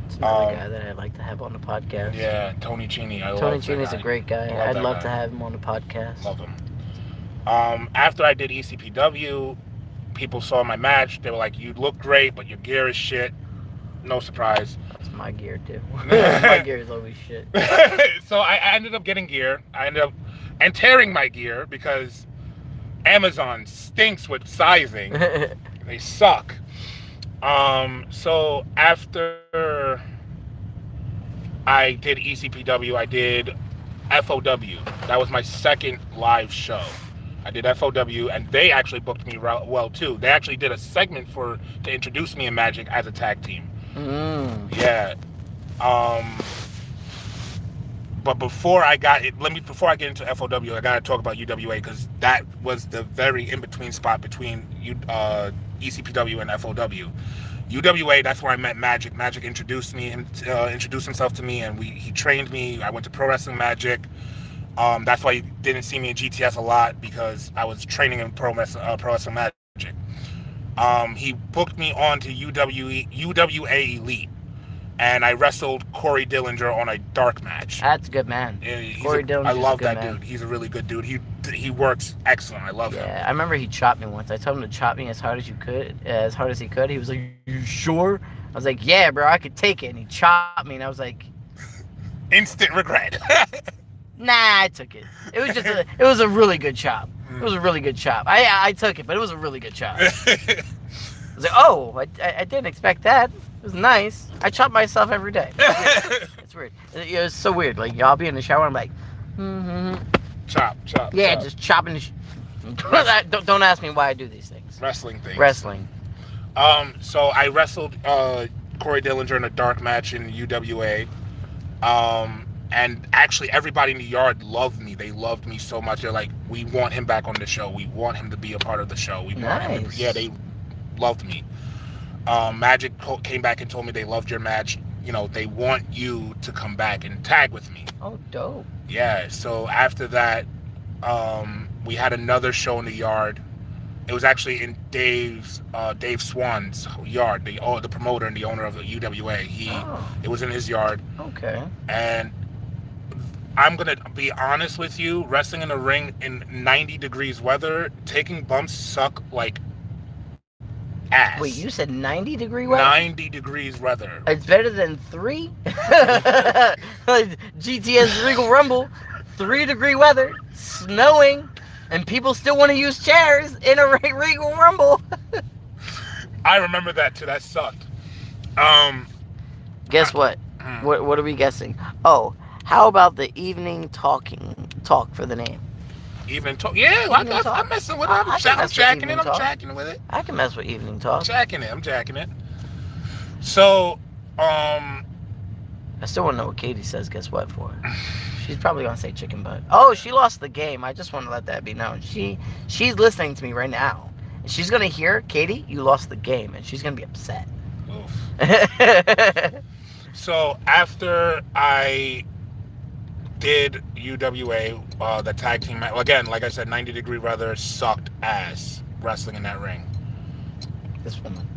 It's another guy that I'd like to have on the podcast. Yeah, Tony Cini. Tony Cini's a great guy. I'd love to have him on the podcast. Love him. After I did ECPW, people saw my match. They were like, "You look great, but your gear is shit." No surprise. That's my gear too. My gear is always shit. So I ended up getting gear. I ended up tearing my gear because Amazon stinks with sizing. They suck. So after I did ECPW, I did FOW. That was my second live show. I did FOW, and they actually booked me well too. They actually did a segment to introduce me in Magic as a tag team. Yeah. But before I get into FOW, I gotta talk about UWA, because that was the very in-between spot between ECPW and FOW. UWA, that's where I met Magic. Magic introduced himself to me, and he trained me. I went to Pro Wrestling Magic. That's why you didn't see me in GTS a lot, because I was training in Pro Wrestling Magic. He booked me on to UWA Elite, and I wrestled Corey Dillinger on a dark match. That's a good man. Corey Dillinger. I love that dude. He's a really good dude. He works excellent. I love him. Yeah, I remember he chopped me once. I told him to chop me as hard as he could. He was like, "You sure?" I was like, "Yeah, bro, I could take it." And he chopped me, and I was like, instant regret. Nah, I took it. It was a really good chop. It was a really good chop. I took it, but it was a really good chop. I was like, oh, I didn't expect that. It was nice. I chop myself every day. It's weird. It was so weird. Like, I'll be in the shower, and I'm like, Chop. Yeah, just chopping the don't ask me why I do these things. Wrestling things. Wrestling. So I wrestled Corey Dillinger in a dark match in UWA. And actually, everybody in the yard loved me. They loved me so much. They're like, "We want him back on the show. We want him to be a part of the show. We want him." Yeah, they loved me. Magic came back and told me they loved your match. You know, they want you to come back and tag with me. Oh, dope. Yeah. So after that, we had another show in the yard. It was actually in Dave Swan's yard, the promoter and the owner of the UWA. It was in his yard. Okay. And I'm going to be honest with you, wrestling in a ring in 90 degrees weather, taking bumps suck like ass. Wait, you said 90 degree weather? 90 degrees weather. It's better than 3? Like GTS Regal Rumble, 3 degree weather, snowing, and people still want to use chairs in a Regal Rumble. I remember that too. That sucked. Guess what? Hmm. What are we guessing? Oh, how about the evening talk for the name? Evening talk. Yeah, Evening talk. I'm messing with it. I can I'm mess with jacking evening it. I'm talk. jacking with it. I can mess with evening talk. I'm jacking it. So, I still want to know what Katie says. Guess what for? She's probably gonna say chicken butt. Oh, she lost the game. I just want to let that be known. She's listening to me right now. And she's gonna hear, Katie, you lost the game, and she's gonna be upset. oof. So after I did UWA, the tag team match, again, like I said, 90 Degree Weather sucked ass wrestling in that ring. This woman.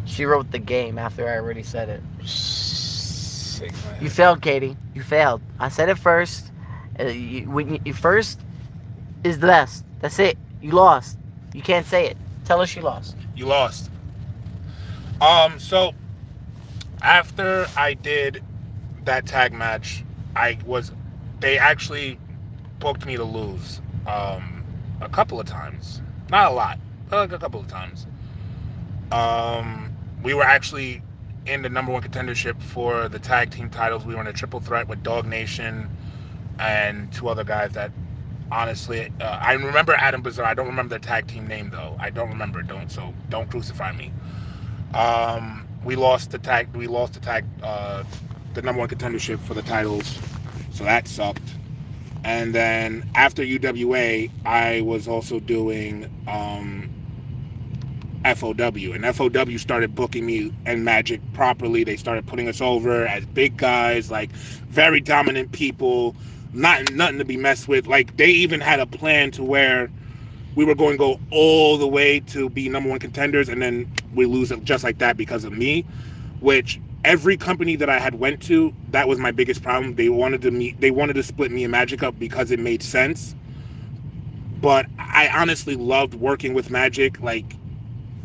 She wrote the game after I already said it. Sick, man. You failed, Katie. You failed. I said it first. When you first is the best. That's it. You lost. You can't say it. Tell her she lost. You lost. So after I did that tag match, they actually booked me to lose a couple of times. Not a lot, but like a couple of times. We were actually in the number one contendership for the tag team titles. We were in a triple threat with Dog Nation and two other guys that honestly, I remember Adam Bizarre. I don't remember their tag team name though. I don't remember. Don't crucify me. We lost the number one contendership for the titles, so that sucked. And then after UWA, I was also doing FOW, and FOW started booking me and Magic properly. They started putting us over as big guys, like very dominant people, nothing to be messed with. Like they even had a plan to where we were going to go all the way to be number one contenders, and then we lose it just like that because of me. Which every company that I had went to, that was my biggest problem. They wanted to split me and Magic up because it made sense. But I honestly loved working with Magic. Like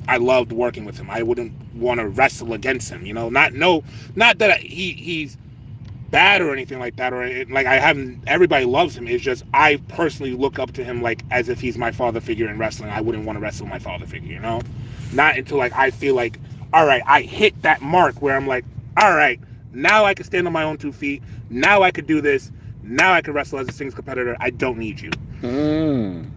I loved working with him. I wouldn't want to wrestle against him. You know, not that he's bad or anything like that, or like I haven't. Everybody loves him. It's just I personally look up to him like as if he's my father figure in wrestling. I wouldn't want to wrestle my father figure, you know. Not until like I feel like, all right, I hit that mark where I'm like, all right, now I can stand on my own 2 feet. Now I could do this. Now I can wrestle as a singles competitor. I don't need you.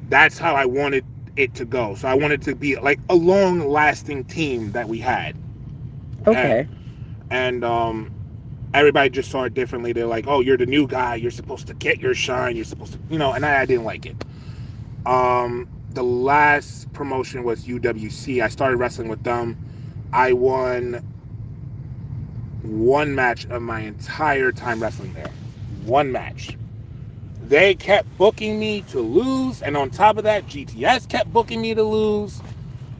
That's how I wanted it to go. So I wanted to be like a long-lasting team that we had. Okay. And everybody just saw it differently. They're like, oh, you're the new guy. You're supposed to get your shine. You're supposed to, you know, and I didn't like it. The last promotion was UWC. I started wrestling with them. I won one match of my entire time wrestling there. One match. They kept booking me to lose, and on top of that, GTS kept booking me to lose,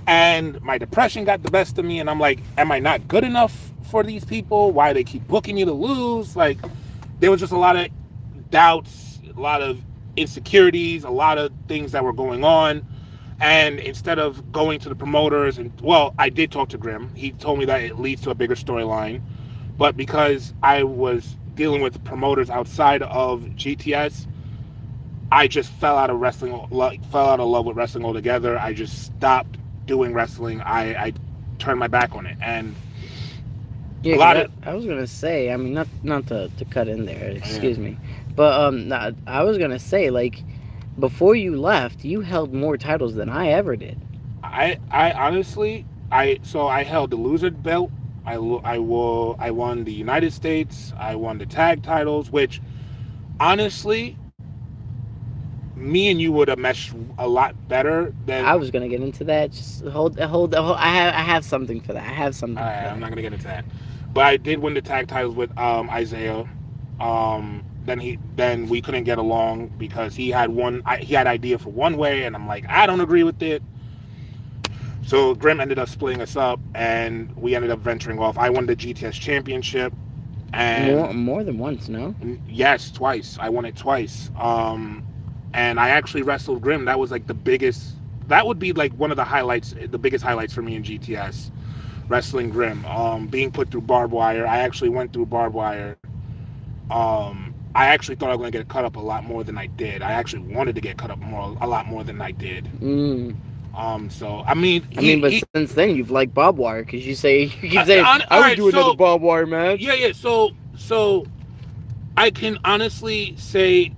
and my depression got the best of me, and I'm like, am I not good enough for these people? Why they keep booking me to lose? Like, there was just a lot of doubts, a lot of insecurities, a lot of things that were going on. And instead of going to the promoters, and well, I did talk to Grim. He told me that it leads to a bigger storyline. But because I was dealing with promoters outside of GTS, I just fell out of wrestling, fell out of love with wrestling altogether. I just stopped doing wrestling. I turned my back on it. And yeah, I was gonna say, I mean, not to cut in there, excuse me, but I was gonna say, like, before you left, you held more titles than I ever did. I honestly, I held the loser belt. I won the United States. I won the tag titles, which honestly, me and you would have meshed a lot better than. I was gonna get into that. Just hold. I have something for that. I have something. All right, I'm not gonna get into that, but I did win the tag titles with Isaiah. Then we couldn't get along because he had idea for one way, and I'm like, I don't agree with it. So Grim ended up splitting us up, and we ended up venturing off. I won the GTS championship, and more than once, no? Yes, twice. I won it twice. And I actually wrestled Grim. That was like the biggest. That would be like one of the highlights, the biggest highlights for me in GTS, wrestling Grim. Being put through barbed wire. I actually went through barbed wire. I actually thought I was going to get cut up a lot more than I did. I actually wanted to get cut up a lot more than I did. So I mean, but since then you've liked barbed wire because you keep saying I would alright, do another barbed wire match. yeah. So I can honestly say,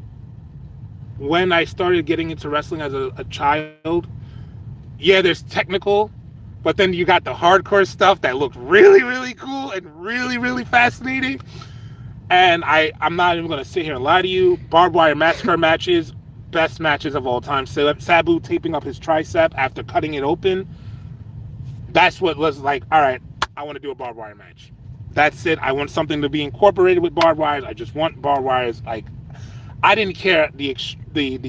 when I started getting into wrestling as a child, yeah, there's technical, but then you got the hardcore stuff that looked really, really cool and really, really fascinating. And I'm not even going to sit here and lie to you. Barbed wire massacre matches, best matches of all time. Sabu taping up his tricep after cutting it open. That's what was like, all right, I want to do a barbed wire match. That's it. I want something to be incorporated with barbed wires. I just want barbed wires. Like, I didn't care the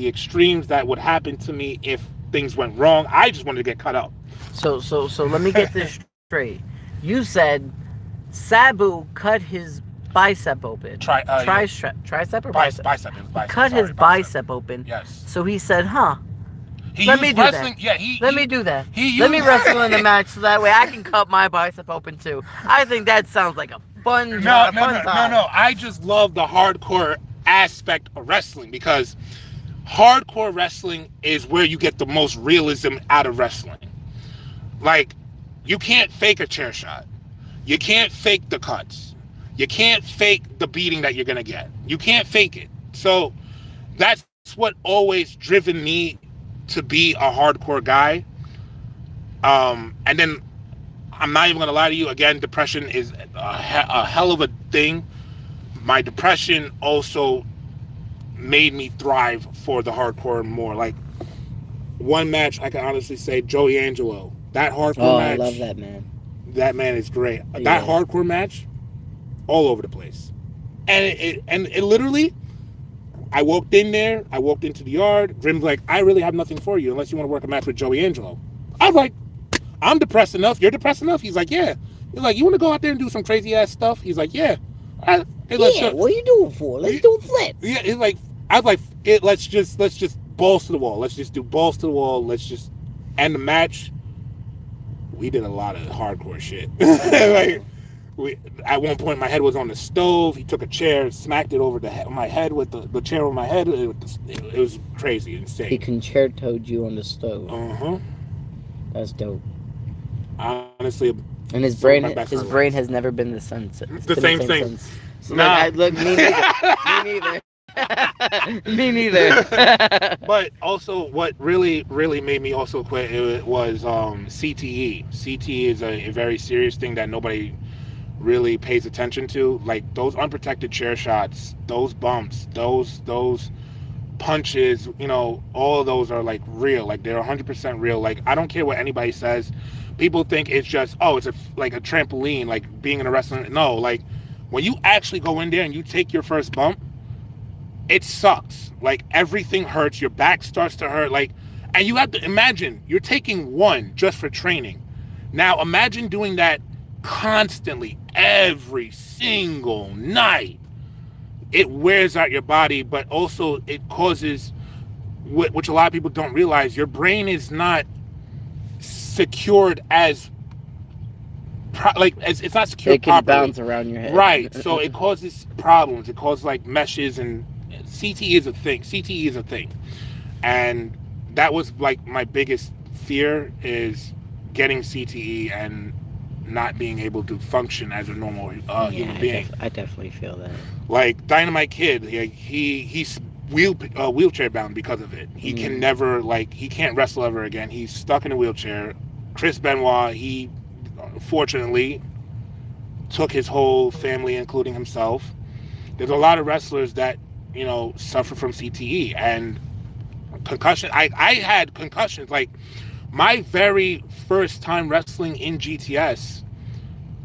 extremes that would happen to me if things went wrong. I just wanted to get cut up. So let me get this straight. You said Sabu cut his bicep open. Tricep or bicep? Bicep. Cut his bicep open. Yes. So he said, He let me used do wrestling. that. Yeah, Let me do that. he Let me used- wrestle in the match so that way I can cut my bicep open too. I think that sounds like a fun No. time. I just love the hardcore aspect of wrestling, because hardcore wrestling is where you get the most realism out of wrestling. Like, you can't fake a chair shot. You can't fake the cuts. You can't fake the beating that you're going to get. You can't fake it. So that's what always driven me to be a hardcore guy. And then I'm not even going to lie to you. Again, depression is a hell of a thing. My depression also made me thrive for the hardcore more. Like, one match, I can honestly say, Joey Angelo. That hardcore match. I love that man. That man is great. Yeah. That hardcore match, all over the place. And it literally, I walked in there, I walked into the yard, Grim's like, I really have nothing for you unless you want to work a match with Joey Angelo. I was like, I'm depressed enough. You're depressed enough? He's like, yeah. He's like, you want to go out there and do some crazy ass stuff? He's like, yeah. Hey, let's go. What are you doing for? Let's do a flip. Yeah, it's like, I was like, let's just balls to the wall. Let's just do balls to the wall. Let's just end the match. We did a lot of hardcore shit. Like, at one point, my head was on the stove. He took a chair, smacked it over my head with the chair on my head. It was crazy, insane. He concertoed you on the stove. Uh-huh. That's dope. Honestly, And his brain has never been the same. The same thing. Since. So Nah. look, me neither. Me neither. But also, what really, really made me also quit, it was CTE. CTE is a very serious thing that nobody really pays attention to. Like, those unprotected chair shots, those bumps, those punches, all of those are like real. Like, they're 100% real. Like, I don't care what anybody says. People think it's just, it's like a trampoline, like being in a wrestling. No, like, when you actually go in there and you take your first bump, it sucks. Like, everything hurts. Your back starts to hurt. Like, and you have to imagine you're taking one just for training. Now, imagine doing that constantly, every single night. It wears out your body, but also it causes, which a lot of people don't realize, your brain is not secured as it's not secured it can properly. bounce around your head. Right. So it causes problems. It causes like meshes, and CTE is a thing. And that was like my biggest fear, is getting CTE and not being able to function as a normal human being. I definitely feel that. Like Dynamite Kid, he's wheelchair bound because of it. He can never, he can't wrestle ever again. He's stuck in a wheelchair. Chris Benoit, he fortunately took his whole family, including himself. There's a lot of wrestlers that suffer from CTE and concussion. I had concussions. Like, my very first time wrestling in GTS,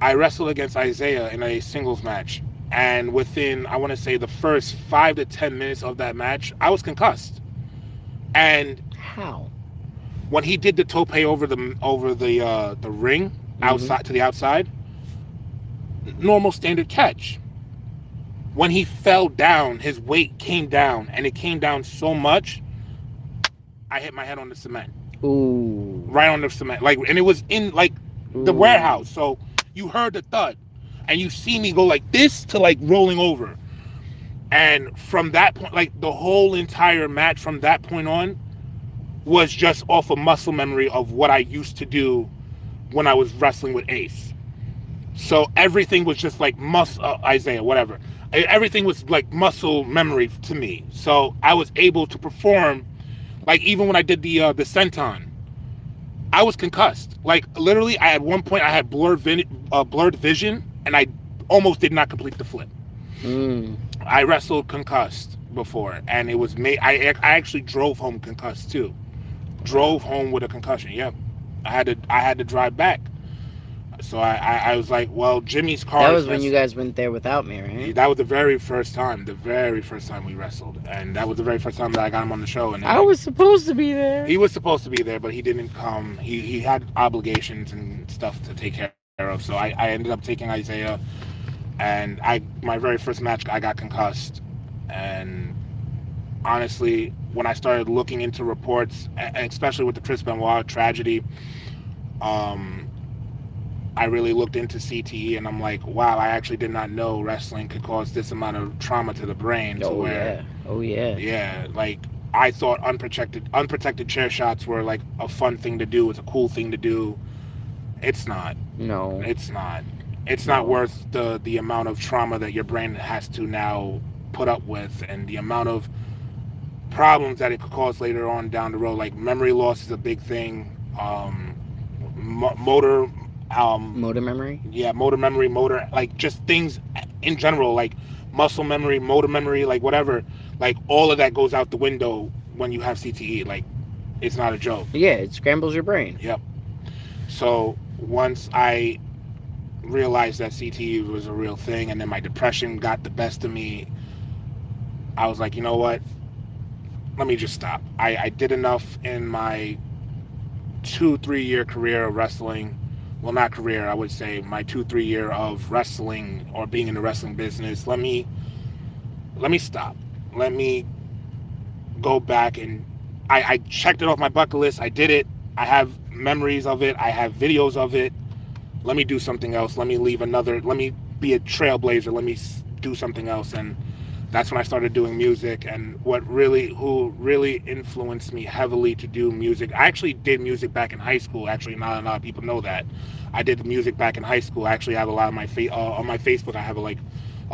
I wrestled against Isaiah in a singles match, and within, I want to say, the first 5 to 10 minutes of that match, I was concussed. And how? When he did the tope over the ring, outside to the outside, normal standard catch. When he fell down, his weight came down, and it came down so much, I hit my head on the cement. Ooh. Right on the cement. And it was in the warehouse. So you heard the thud, and you see me go like this to rolling over. And from that point, the whole entire match from that point on, was just off of muscle memory of what I used to do when I was wrestling with Ace. So everything was just like Isaiah, whatever. Everything was like muscle memory to me. So I was able to perform, like even when I did the senton, I was concussed. Like literally, at one point I had blurred vision, and I almost did not complete the flip. I wrestled concussed before, and it was made. I actually drove home concussed too. Drove home with a concussion. Yep, I had to drive back. So I was like, well, Jimmy's car. That was when you guys went there without me, right? That was the very first time we wrestled, and that was the very first time that I got him on the show. And I was supposed to be there. He was supposed to be there, but he didn't come. He had obligations and stuff to take care of. So I ended up taking Isaiah, and my very first match I got concussed, and honestly, when I started looking into reports, especially with the Chris Benoit tragedy, I really looked into CTE, and I'm like, wow, I actually did not know wrestling could cause this amount of trauma to the brain. Yeah, like I thought unprotected chair shots were like a fun thing to do. It's a cool thing to do. It's not. No. It's not. It's not worth the amount of trauma that your brain has to now put up with, and the amount of problems that it could cause later on down the road. Like memory loss is a big thing. Motor memory. Yeah, motor memory, like just things in general, like muscle memory, motor memory, like whatever. Like all of that goes out the window when you have CTE. Like it's not a joke. Yeah, it scrambles your brain. Yep. So once I realized that CTE was a real thing, and then my depression got the best of me, I was like, you know what? Let me just stop. I did enough in my 2-3 year career of wrestling. Well, not career, I would say my 2-3 year of wrestling or being in the wrestling business. Let me stop. Let me go back, and I checked it off my bucket list. I did it. I have memories of it. I have videos of it. Let me do something else. Let me be a trailblazer. Let me do something else. And that's when I started doing music. And who really influenced me heavily to do music. I actually did music back in high school. Actually, not a lot of people know that. I did music back in high school. I actually have a lot of my on my Facebook. I have a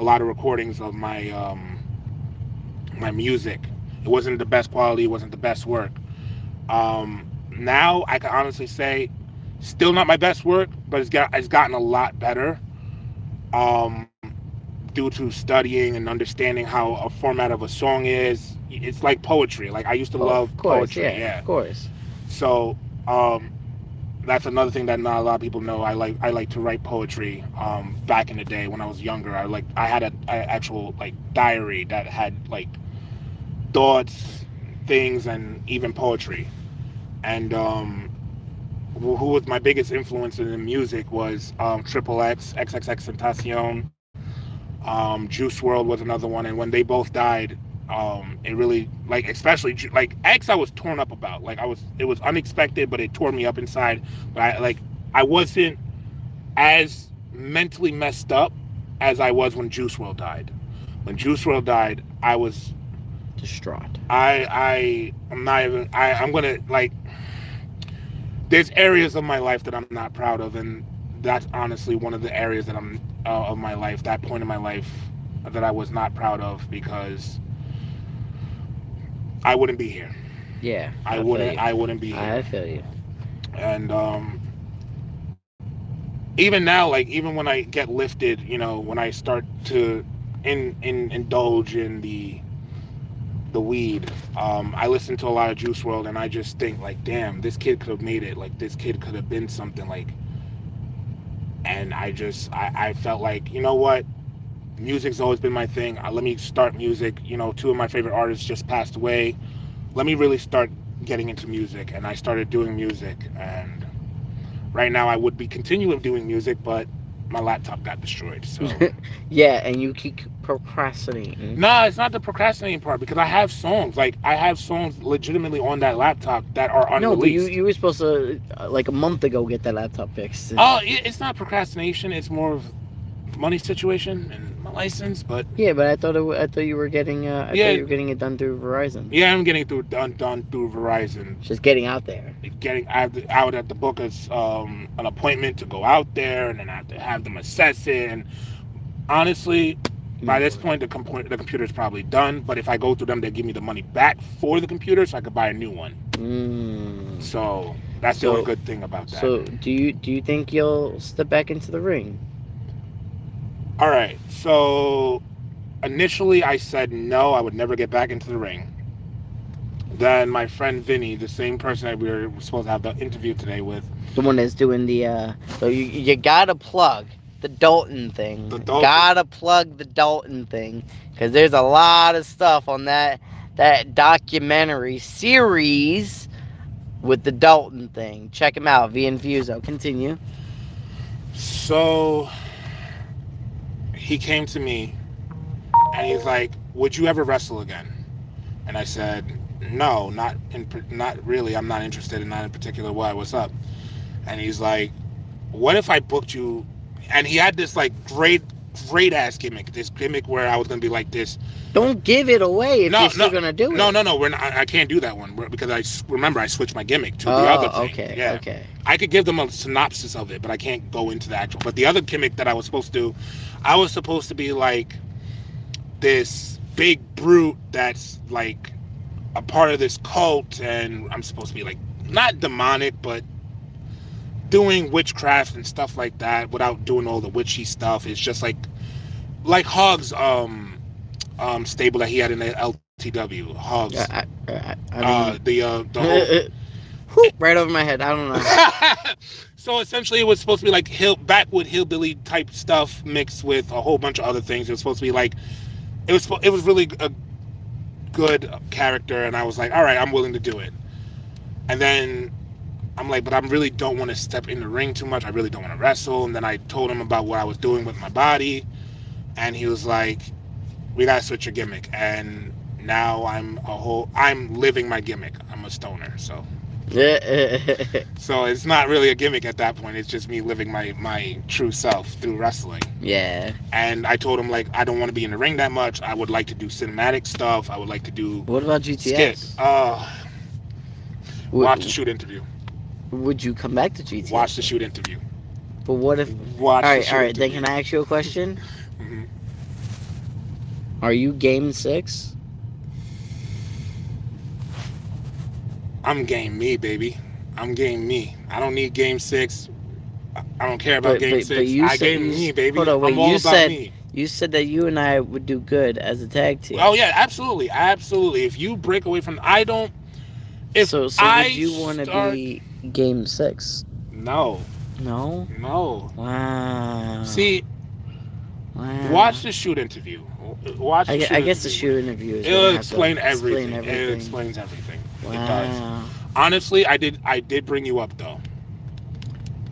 lot of recordings of my my music. It wasn't the best quality. It wasn't the best work. Now I can honestly say, still not my best work, but it's gotten a lot better. Due to studying and understanding how a format of a song is. It's like poetry. Like I used to love poetry. Yeah, of course. So that's another thing that not a lot of people know. I like to write poetry. Back in the day when I was younger, I had an actual like diary that had like thoughts, things, and even poetry. And who was my biggest influence in the music was Triple X, XXXTentacion. Juice WRLD was another one, and when they both died, it really, like, especially like X, I was torn up about. Like it was unexpected, but it tore me up inside. But I wasn't as mentally messed up as I was when Juice WRLD died. When Juice WRLD died, I was distraught. I'm not even. I'm gonna like. There's areas of my life that I'm not proud of, and that's honestly one of the areas that I'm of my life, that point in my life that I was not proud of, because I wouldn't be here. Yeah, I wouldn't be here. I feel you. And even now, like even when I get lifted, when I start to indulge in the weed, I listen to a lot of Juice WRLD, and I just think like, damn, this kid could have made it. Like this kid could have been something. Like, and I felt like, you know what, music's always been my thing. Let me start music. Two of my favorite artists just passed away. Let me really start getting into music, and I started doing music. And right now I would be continuing doing music, but my laptop got destroyed. So yeah, and you keep procrastinating. Nah, it's not the procrastinating part, because I have songs. Like I have songs legitimately on that laptop that are unreleased. No, but you were supposed to like a month ago get that laptop fixed. Oh, it's not procrastination. It's more of money situation and my license, but Yeah, but I thought you were getting I Yeah. thought you were getting it done through Verizon. yeah, I'm getting done through Verizon. Just getting out there. I would have to book an appointment to go out there, and then I have to have them assess it. And honestly, by this point, the computer is probably done. But if I go through them, they give me the money back for the computer, so I could buy a new one. So that's the only good thing about that. So do you think you'll step back into the ring? All right. So initially, I said no, I would never get back into the ring. Then my friend Vinny, the same person that we were supposed to have the interview today with, The one that's doing the so you gotta plug the Dalton thing. The Dalton. Gotta plug the Dalton thing, because there's a lot of stuff on that documentary series with the Dalton thing. Check him out, V Infuso. Continue. So he came to me and he's like, "Would you ever wrestle again?" And I said, "No, not really. I'm not interested in that in particular. What's up?" And he's like, "What if I booked you?" And he had this like great ass gimmick. This gimmick where I was gonna be like this. Don't give it away if you're still gonna do it. No. We're not, I can't do that one because I switched my gimmick to the other thing. Okay. Yeah. Okay. I could give them a synopsis of it, but I can't go into the actual. But the other gimmick that I was supposed to do, I was supposed to be like this big brute that's like a part of this cult, and I'm supposed to be like not demonic, but doing witchcraft and stuff like that without doing all the witchy stuff. It's just like Hogg's stable that he had in the LTW. Hogg's. The whole right over my head. I don't know. So essentially, it was supposed to be like backwood hillbilly type stuff mixed with a whole bunch of other things. It was supposed to be like it was really a good character, and I was like, all right, I'm willing to do it. And then I'm like, but I really don't want to step in the ring too much. I really don't want to wrestle. And then I told him about what I was doing with my body, and he was like, we gotta switch your gimmick. And now I'm living my gimmick. I'm a stoner, so it's not really a gimmick at that point. It's just me living my true self through wrestling. Yeah. And I told him, like, I don't want to be in the ring that much. I would like to do cinematic stuff. I would like to do What about GTS? skit. Watch the shoot interview. Would you come back to GTS? Watch the shoot interview. But what if? Watch All the right. shoot All right. interview. Then can I ask you a question? Mhm. Are you game 6? I'm game me, baby. I'm game me. I don't need game 6. I don't care about game 6. I game me, baby. Hold on, wait. I'm all about me. You said that you and I would do good as a tag team. Oh yeah, absolutely. If you break away from, I don't. If so I would you want to start- be game 6? No. No. Wow. See, Wow. watch the shoot interview. Watch. I guess the shoot interview is It'll gonna have explain to everything. It everything. explains everything. Wow. It does. Honestly, I did bring you up though.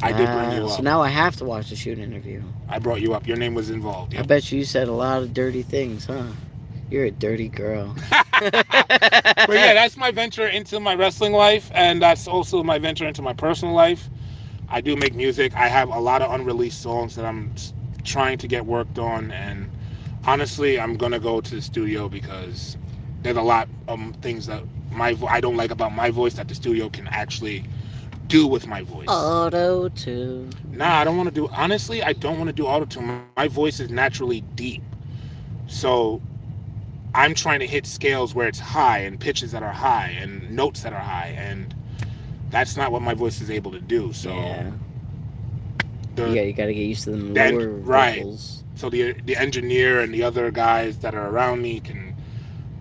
I did bring you up. So now I have to watch the shoot interview. I brought you up. Your name was involved. I Yep. bet you said a lot of dirty things, huh? You're a dirty girl. But yeah, that's my venture into my wrestling life, and that's also my venture into my personal life. I do make music. I have a lot of unreleased songs that I'm trying to get worked on, and honestly, I'm gonna go to the studio because there's a lot of things that I don't like about my voice that the studio can actually do with my voice. Auto-tune. Nah, I don't want to do. Honestly, I don't want to do auto-tune. My voice is naturally deep, so I'm trying to hit scales where it's high and pitches that are high and notes that are high, and that's not what my voice is able to do. So Yeah. the You gotta get used to them Then- lower right. vocals. so the engineer and the other guys that are around me can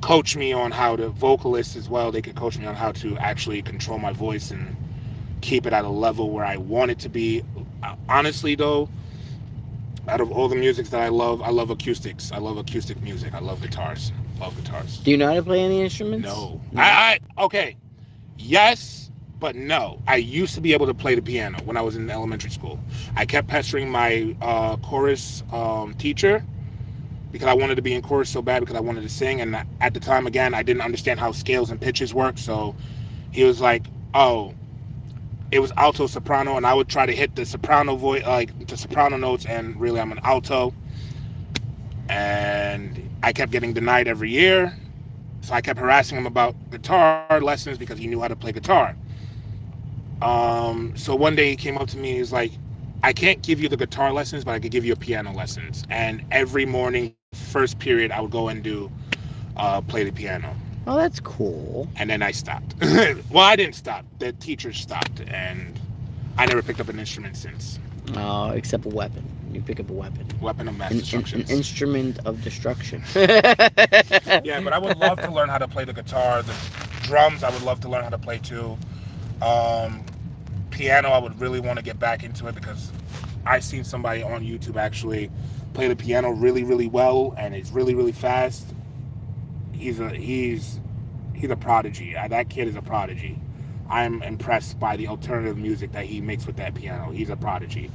coach me on how to vocalists as well. They can coach me on how to actually control my voice and keep it at a level where I want it to be. Honestly, though, out of all the music that I love acoustics. I love acoustic music. I love guitars. Love guitars. Do you know how to play any instruments? No. I okay. Yes, but no. I used to be able to play the piano when I was in elementary school. I kept pestering my chorus teacher because I wanted to be in chorus so bad because I wanted to sing. And at the time, again, I didn't understand how scales and pitches work. So he was like, oh, it was alto soprano, and I would try to hit the soprano voice, like the soprano notes, and really I'm an alto. And I kept getting denied every year, so I kept harassing him about guitar lessons because he knew how to play guitar. So one day he came up to me, he's like, I can't give you the guitar lessons, but I could give you a piano lessons. And every morning, first period, I would go and do play the piano. Oh, that's cool. And then I stopped. Well, I didn't stop. The teacher stopped, and I never picked up an instrument since. Oh, except a weapon. You pick up a weapon. Weapon of mass An destruction. instrument of destruction. Yeah, but I would love to learn how to play the guitar. The drums, I would love to learn how to play too. Piano, I would really want to get back into it because I seen somebody on YouTube actually play the piano really, really well, and it's really, really fast. He's a prodigy. That kid is a prodigy. I'm impressed by the alternative music that he makes with that piano. He's a prodigy.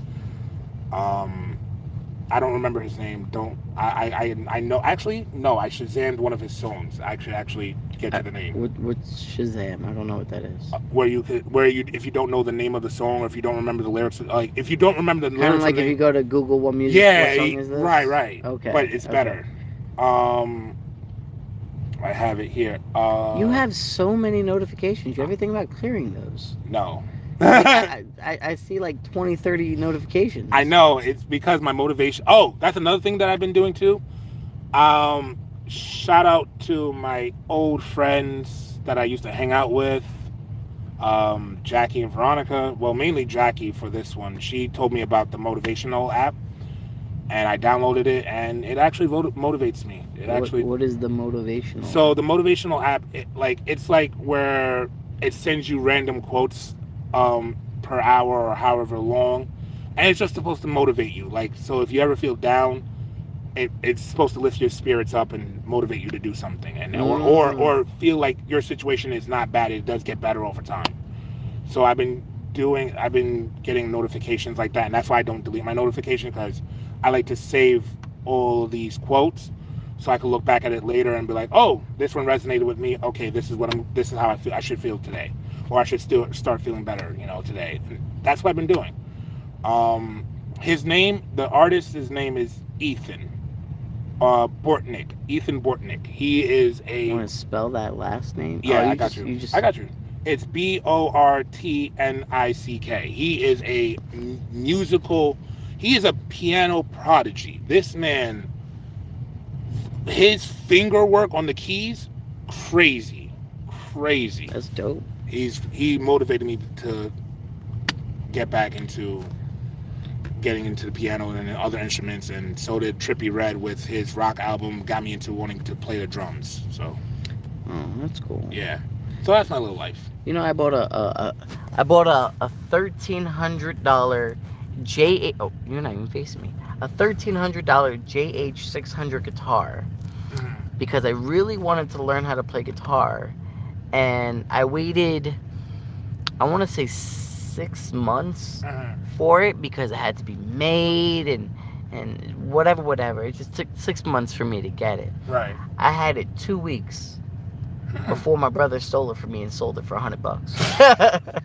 I don't remember his name. I know. Actually, no. I Shazammed one of his songs. I should actually get to the name. What's Shazam? I don't know what that is. If you don't know the name of the song, or if you don't remember the lyrics, like if you don't remember the Kind of lyrics, like if you go to Google what music. yeah, what song is this? right. Okay. But it's better. I have it here. You have so many notifications. You ever think about clearing those? No. I see like 20, 30 notifications. I know, it's because my motivation. Oh, that's another thing that I've been doing too. Shout out to my old friends that I used to hang out with, Jackie and Veronica. Well, mainly Jackie for this one. She told me about the motivational app, and I downloaded it, and it actually motivates me. What is the motivational? So the motivational app, it's like where it sends you random quotes per hour or however long, and it's just supposed to motivate you. Like, so if you ever feel down, it's supposed to lift your spirits up and motivate you to do something, and or feel like your situation is not bad. It does get better over time. So I've been getting notifications like that, and that's why I don't delete my notification, because I like to save all these quotes so I can look back at it later and be like, oh, this one resonated with me. Okay, this is how I should feel today, or I should still start feeling better, today. And that's what I've been doing. The artist's name is Ethan Bortnick. Ethan Bortnick. He is a. You want to spell that last name? Yeah, I got you. I got you. It's Bortnick. He is a musical. He is a piano prodigy. This man, his finger work on the keys, crazy. That's dope. He motivated me to get back into getting into the piano and other instruments, and so did Trippie Redd with his rock album. Got me into wanting to play the drums. So, oh, that's cool. Yeah. So that's my little life. I bought a $1,300 JH. Oh, you're not even facing me. A $1,300 JH600 guitar, because I really wanted to learn how to play guitar, and I waited, I want to say 6 months for it, because it had to be made and whatever. It just took 6 months for me to get it. Right. I had it 2 weeks before my brother stole it from me and sold it for $100.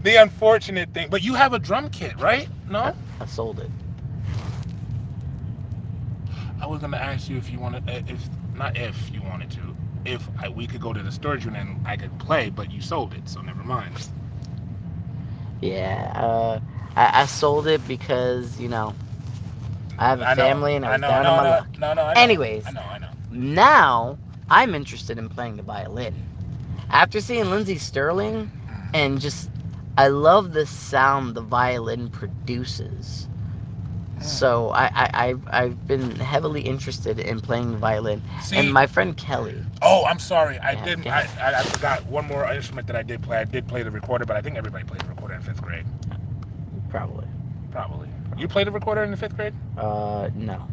The unfortunate thing, but you have a drum kit, right? No? I sold it. I was gonna ask you if you wanted, we could go to the storage unit and I could play, but you sold it, so never mind. Yeah, I sold it because, I have a family and I was down on my luck. No, I know. Anyways, I know. Now I'm interested in playing the violin. After seeing Lindsey Sterling, and I love the sound the violin produces. So I've been heavily interested in playing the violin. See, and my friend Kelly. Oh, I'm sorry. I forgot one more instrument that I did play. I did play the recorder, but I think everybody played the recorder in 5th grade. Probably. You played the recorder in the 5th grade? No.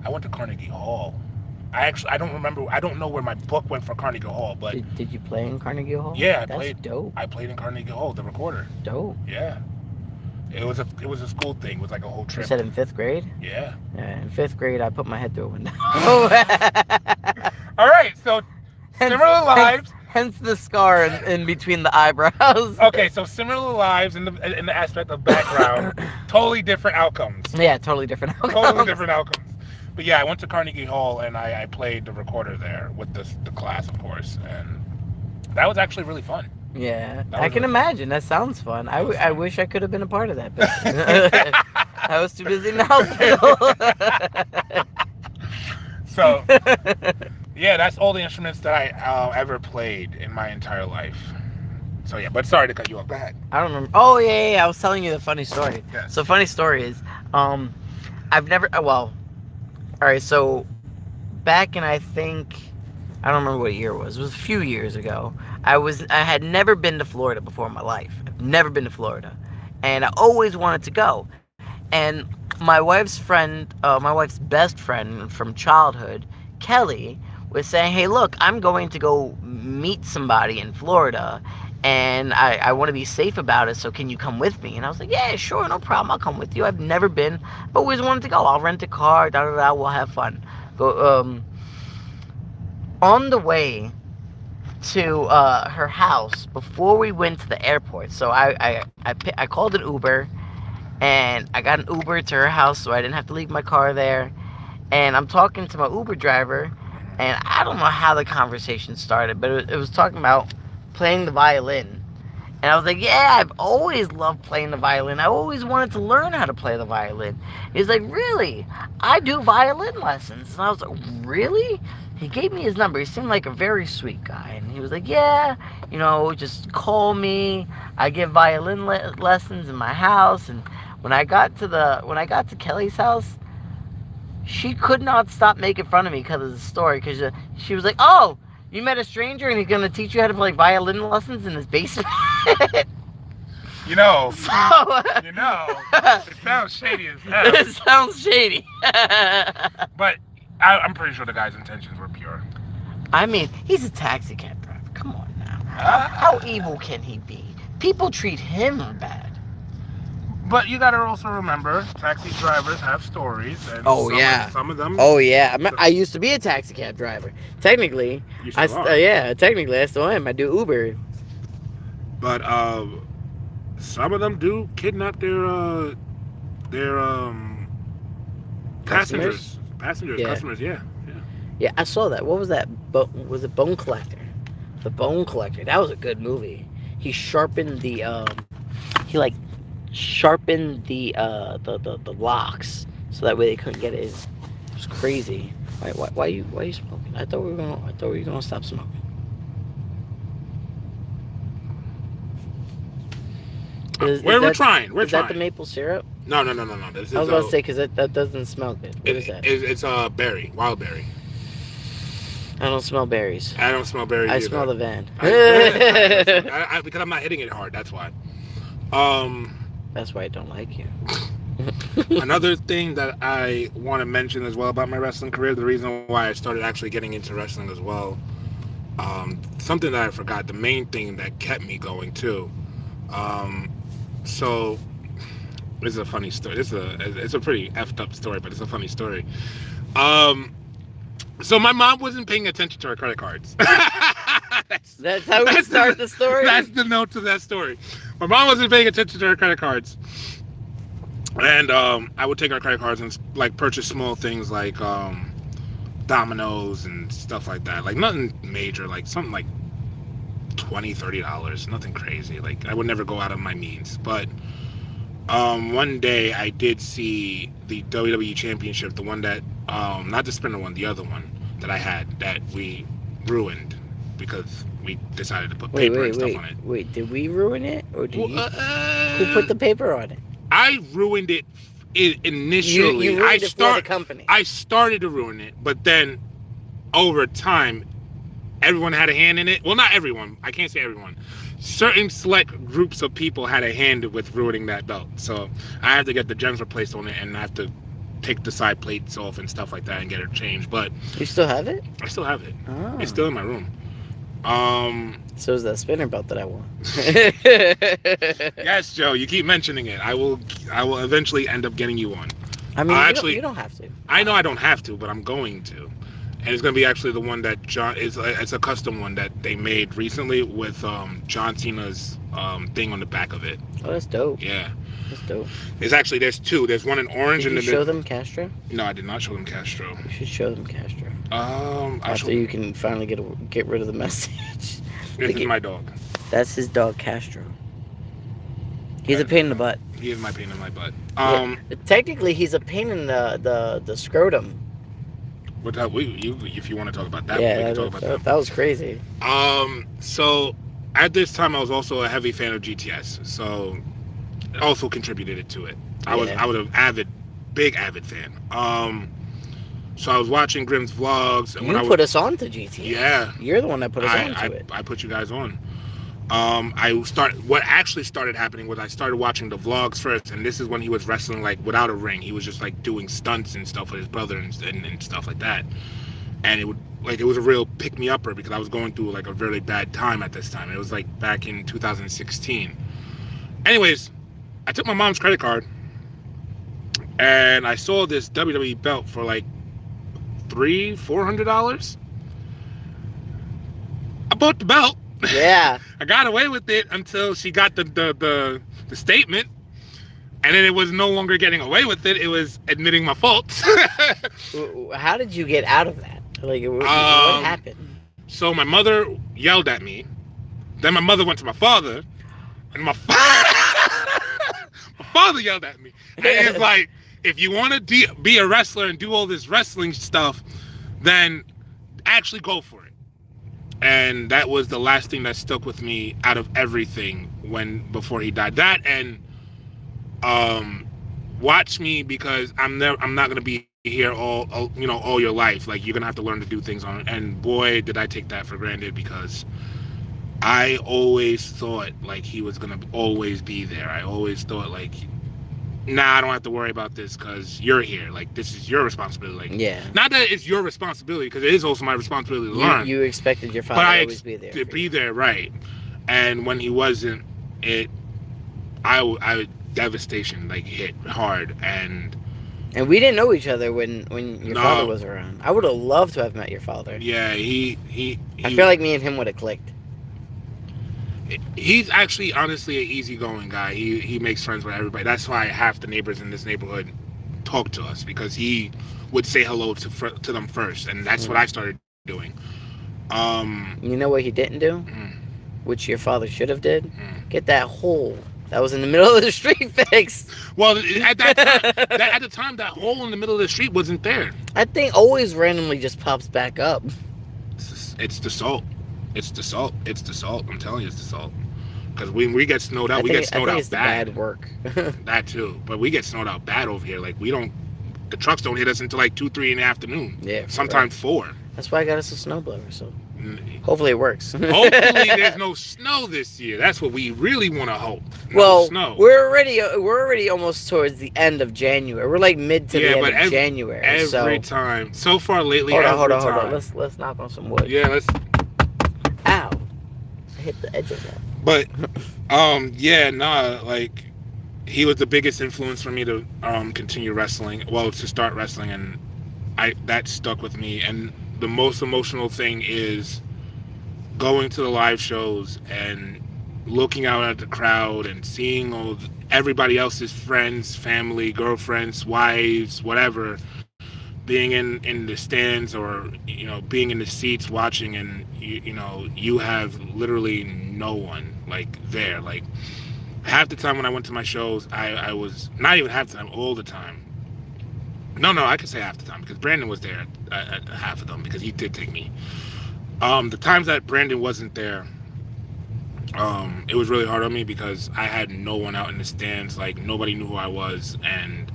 I went to Carnegie Hall. I don't remember. I don't know where my book went for Carnegie Hall, but did you play in Carnegie Hall? Yeah, That's dope. I played in Carnegie Hall, the recorder. Dope. Yeah. It was a school thing. It was like a whole trip. You said in 5th grade? Yeah. In 5th grade, I put my head through a window. All right, so similar lives. hence the scar in between the eyebrows. Okay, so similar lives in the aspect of background, totally different outcomes. Yeah, totally different outcomes. Totally different outcomes. But yeah, I went to Carnegie Hall and I played the recorder there with the class, of course, and that was actually really fun. Yeah, That I was can really imagine. That sounds fun. I was I fun. wish I could have been a part of that. But I was too busy in the hospital. So yeah, that's all the instruments that I ever played in my entire life. So yeah, but sorry to cut you off. Go ahead. I don't remember. Oh yeah, I was telling you the funny story. Yes. So funny story is, I've never. Well, all right. So back in I don't remember what year it was. It was a few years ago. I had never been to Florida before in my life. I've never been to Florida, and I always wanted to go. And my wife's best friend from childhood, Kelly, was saying, "Hey, look, I'm going to go meet somebody in Florida, and I want to be safe about it, so can you come with me?" And I was like, "Yeah, sure, no problem, I'll come with you. I've never been, but always wanted to go. I'll rent a car, we'll have fun." Go, on the way to her house, before we went to the airport, so I called an Uber, and I got an Uber to her house, so I didn't have to leave my car there. And I'm talking to my Uber driver, and I don't know how the conversation started, but it was talking about playing the violin. And I was like, yeah, I've always loved playing the violin. I always wanted to learn how to play the violin. He's like, really? I do violin lessons. And I was like, really? He gave me his number. He seemed like a very sweet guy. And he was like, yeah, just call me. I give violin lessons in my house. And when I got to Kelly's house, she could not stop making fun of me because of the story. Because she was like, oh, you met a stranger and he's going to teach you how to play violin lessons in his basement? You know, So, it sounds shady as hell. it sounds shady. But I'm pretty sure the guy's intentions were pure. I mean, he's a taxi cab driver. Come on now. How evil can he be? People treat him bad. But you gotta also remember, taxi drivers have stories, and Oh, yeah. some of them. Oh yeah, I used to be a taxi cab driver. Technically, You still are. technically I still am. I do Uber. But some of them do kidnap their Customers? passengers, Yeah. customers. Yeah. Yeah, I saw that. What was that? Was it Bone Collector? The Bone Collector. That was a good movie. He sharpened the the locks so that way they couldn't get it. It was crazy. Why are you smoking? I thought we were gonna stop smoking. We're trying. We're Is trying. that the maple syrup? No. This is I was about to say because that doesn't smell good. What is that? It's berry, wild berry. I don't smell berries. I don't smell berries. I either. smell the van. Because I'm not hitting it hard. That's why. That's why I don't like you. Another thing that I want to mention as well about my wrestling career, the reason why I started actually getting into wrestling as well, something that I forgot, the main thing that kept me going too. So this is a funny story. It's a pretty effed up story, but it's a funny story. So my mom wasn't paying attention to her credit cards. That's how we start the story? That's the note to that story. My mom wasn't paying attention to her credit cards. And I would take her credit cards and like purchase small things like Domino's and stuff like that. Like nothing major, like something like $20, $30, nothing crazy. Like I would never go out of my means. But one day I did see the WWE Championship, the one that not the sprinter one, the other one that I had that we ruined because we decided to put paper and stuff on it. Wait, did we ruin it or did you? Who put the paper on it? I ruined it initially. You ruined it for the company. I started to ruin it, but then over time, everyone had a hand in it. Well, not everyone. I can't say everyone. Certain select groups of people had a hand with ruining that belt. So I had to get the gems replaced on it, and I have to take the side plates off and stuff like that and get it changed. But You still have it? I still have it. Oh. It's still in my room. So is that spinner belt that I want. Yes, Joe. You keep mentioning it. I will eventually end up getting you one. I mean, actually, you don't have to. I know I don't have to, but I'm going to. and it's gonna be actually the one that it's a custom one that they made recently with John Cena's thing on the back of it. Oh, that's dope. Yeah, That's dope. there's two. There's one in orange Did and you show them Castro? No, I did not show them Castro. You should show them Castro. I'll You can finally get rid of the message. This is my dog. That's his dog, Castro. He's a pain in the butt. He is my pain in my butt. Yeah. Technically, he's a pain in the scrotum. If you want to talk about that, Yeah, we can talk about that was crazy. So at this time, I was also a heavy fan of GTS, so it also contributed to it. I was big avid fan. So I was watching Grimm's vlogs. And You put us on to GTS. Yeah, You're the one that put us on to it. I put you guys on. What actually started happening was I started watching the vlogs first, and this is when he was wrestling like without a ring. He was just like doing stunts and stuff with his brother and stuff like that. And it was a real pick me upper because I was going through like a really bad time at this time. It was like back in 2016. Anyways, I took my mom's credit card and I saw this WWE belt for like $400. I bought the belt. Yeah. I got away with it until she got the statement, and then it was no longer getting away with it. It was admitting my faults. How did you get out of that? Like, what happened? So my mother yelled at me. Then my mother went to my father, and my father yelled at me. And it's like, if you want to be a wrestler and do all this wrestling stuff, then actually go for it. And that was the last thing that stuck with me out of everything before he died. That and watch me, because I'm not gonna be here all your life. Like, you're gonna have to learn to do things on. And boy, did I take that for granted, because I always thought like he was gonna always be there. I always thought like, I don't have to worry about this because you're here. Like, this is your responsibility. Like, yeah. Not that it's your responsibility, because it is also my responsibility to learn. You expected your father to always be there. To be there, right? And when he wasn't, devastation like hit hard, and we didn't know each other when your father was around. I would have loved to have met your father. Yeah, I feel like me and him would have clicked. He's actually honestly an easygoing guy. He makes friends with everybody. That's why half the neighbors in this neighborhood talk to us, because he would say hello to them first, and that's what I started doing. You know what he didn't do, which your father should have did? Get that hole that was in the middle of the street fixed. Well, at the time, that hole in the middle of the street wasn't there. That thing always randomly just pops back up. It's the salt. It's the salt. It's the salt. I'm telling you, it's the salt. Because when we get snowed out, we get snowed out it's bad. The bad work. That too. But we get snowed out bad over here. Like, the trucks don't hit us until like 2, 3 in the afternoon. Yeah. Sometimes 4. That's why I got us a snowblower. So hopefully it works. Hopefully there's no snow this year. That's what we really want to hope. Snow. We're already almost towards the end of January. We're like mid to the end of January. Every time. So far lately, hold on. Let's knock on some wood. Yeah, let's. Ow! I hit the edge of that. But, like, he was the biggest influence for me to continue wrestling. Well, to start wrestling, and that stuck with me. And the most emotional thing is going to the live shows and looking out at the crowd and seeing everybody else's friends, family, girlfriends, wives, whatever, being in the stands or being in the seats watching, and you have literally no one like there. Like, half the time when I went to my shows, I was not even half the time, all the time. No, I could say half the time, because Brandon was there at half of them, because he did take me. The times that Brandon wasn't there, it was really hard on me, because I had no one out in the stands. Like, nobody knew who I was, and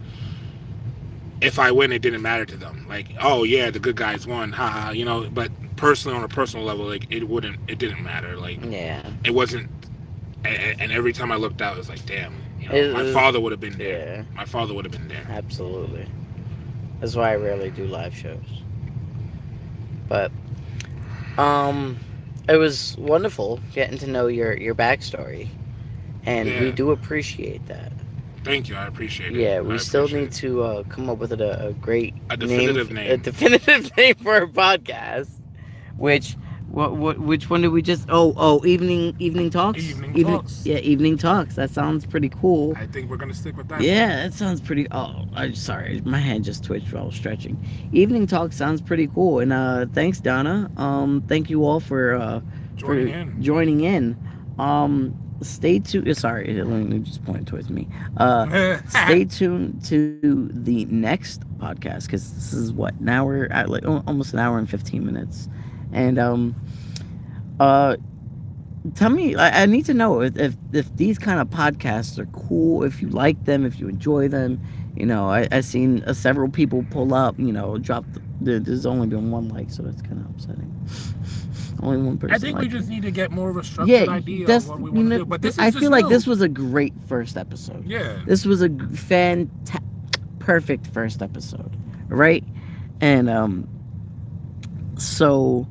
if I win, it didn't matter to them. Like, oh yeah, the good guys won, haha, but personally, on a personal level, like, it didn't matter. Like, yeah, it wasn't. And every time I looked out, it was like, damn, my father would have been there. Yeah. My father would have been there. Absolutely. That's why I rarely do live shows. But it was wonderful getting to know your backstory, and we do appreciate that. Thank you. I appreciate it. Yeah, I we still appreciate need it. to come up with a great A definitive a name. definitive name for our podcast. Which which one did we just? Oh, evening talks. Evening Talks. Yeah, evening talks. That sounds pretty cool. I think we're gonna stick with that. Yeah, that sounds pretty. Oh, I'm sorry, my hand just twitched while I was stretching. Evening talk sounds pretty cool, and thanks, Donna. Thank you all for joining in. Stay tuned. Sorry, let me just point towards me. Stay tuned to the next podcast because this is what now we're at like almost an hour and 15 minutes, and tell me, I need to know if these kind of podcasts are cool, if you like them, if you enjoy them. You know, I've seen several people pull up, you know, drop. There's only been one like, so that's kind of upsetting. Only one person. I think we just need to get more of a structured idea of what we want to do. But this is I just feel like new. this was a great first episode. Yeah. This was a perfect first episode, right? And so,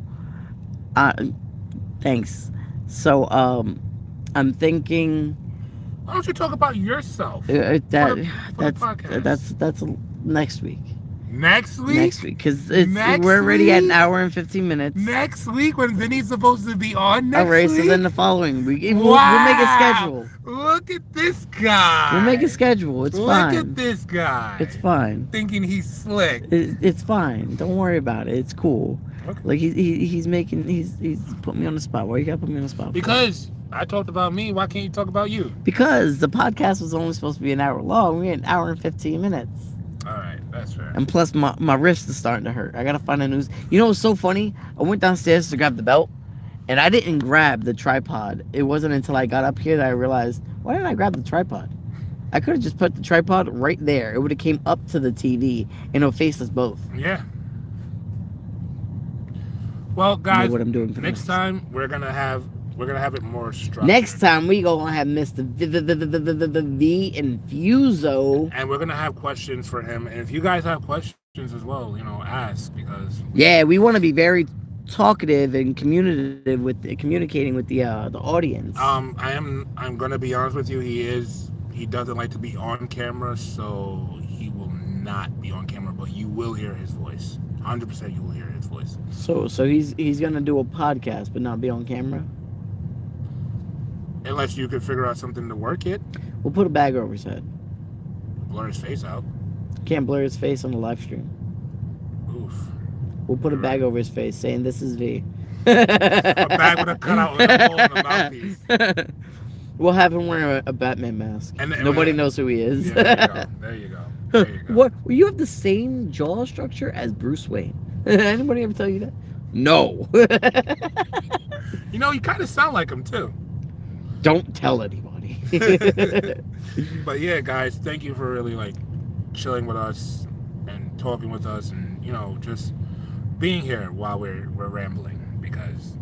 thanks. So, I'm thinking. Why don't you talk about yourself? That's next week. Next week? Next week, because we're already at an hour and 15 minutes. Next week when Vinny's supposed to be on next All right, week? so then the following week. Wow. We'll make a schedule. Look at this guy. We'll make a schedule. It's fine. Look at this guy. It's fine. Thinking he's slick. It's fine. Don't worry about it. It's cool. Okay. Like he's put me on the spot. Why you gotta put me on the spot for? Because I talked about me. Why can't you talk about you? Because the podcast was only supposed to be an hour long. We're an hour and 15 minutes. All right, that's fair. And plus, my wrist is starting to hurt. I gotta find a news. You know what's so funny? I went downstairs to grab the belt, and I didn't grab the tripod. It wasn't until I got up here that I realized, why didn't I grab the tripod? I could have just put the tripod right there. It would have came up to the TV, and it'll face us both. Yeah. Well, guys, I know what I'm doing for next time we're gonna have it more structured. Next time we gonna have Mr. V and Fuso. And we're gonna have questions for him. And if you guys have questions as well, you know, ask because. Yeah, we want to be very talkative and communicating with the audience. I'm gonna be honest with you. He doesn't like to be on camera, so he will not be on camera. But you will hear his voice. 100% you will hear his voice. So he's gonna do a podcast but not be on camera. Unless you could figure out something to work it. We'll put a bag over his head. Blur his face out. Can't blur his face on the live stream. Oof. We'll put a bag over his face saying this is V. A bag with a cutout with a hole in the mouthpiece. We'll have him wear a Batman mask. And nobody knows who he is. Yeah, there you go. What? Well, you have the same jaw structure as Bruce Wayne. Anybody ever tell you that? No. You know, you kind of sound like him too. Don't tell anybody. But yeah, guys, thank you for really like chilling with us and talking with us, and you know, just being here while we're rambling because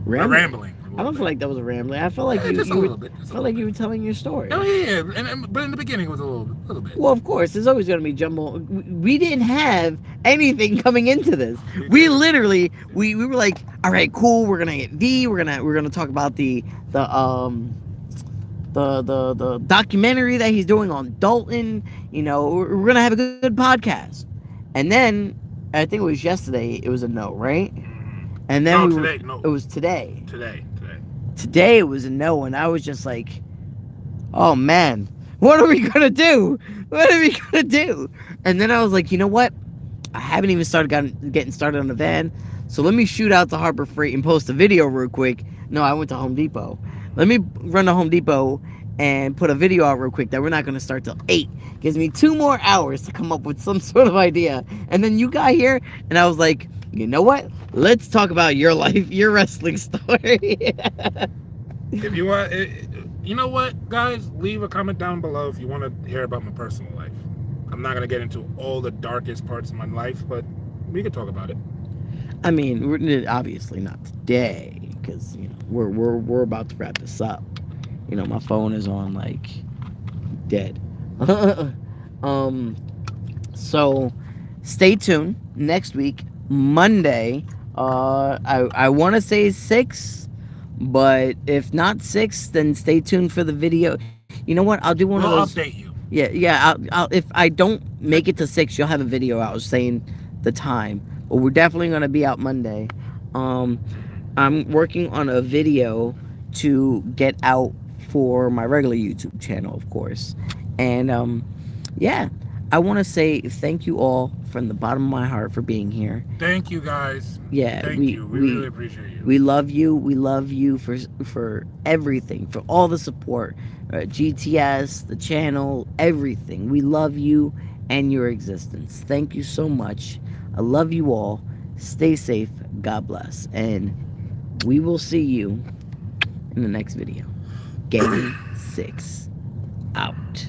we're rambling. I don't feel like that was a rambling. I felt like just a little bit. You were telling your story. Oh yeah, but in the beginning it was a little bit. Well, of course, there's always going to be jumble. We didn't have anything coming into this. We literally we were like, all right, cool. We're gonna get V. We're gonna talk about the documentary that he's doing on Dalton. You know, we're gonna have a good podcast. And then I think it was yesterday. It was a no, right? And then it was today. Today it was a no, and I was just like, oh man, what are we gonna do? And then I was like, you know what? I haven't even getting started on the van, so let me shoot out to Harbor Freight and post a video real quick. No, I went to Home Depot. Let me run to Home Depot and put a video out real quick that we're not gonna start till 8. Gives me 2 more hours to come up with some sort of idea. And then you got here, and I was like, you know what? Let's talk about your life, your wrestling story. If you want, you know what, guys? Leave a comment down below if you want to hear about my personal life. I'm not gonna get into all the darkest parts of my life, but we could talk about it. I mean, we're obviously not today, because you know we're about to wrap this up. You know, my phone is on like dead. So stay tuned next week. Monday, I want to say 6, but if not 6, then stay tuned for the video. You know what? I'll do one We'll of those. update you. Yeah. I'll if I don't make it to 6, you'll have a video out saying the time. But we're definitely gonna be out Monday. I'm working on a video to get out for my regular YouTube channel, of course. And yeah, I want to say thank you all from the bottom of my heart for being here. Thank you guys. Yeah, Thank you. We really appreciate you. We love you. We love you for everything, for all the support, GTS, the channel, everything. We love you and your existence. Thank you so much. I love you all. Stay safe. God bless. And we will see you in the next video. Game 6 out.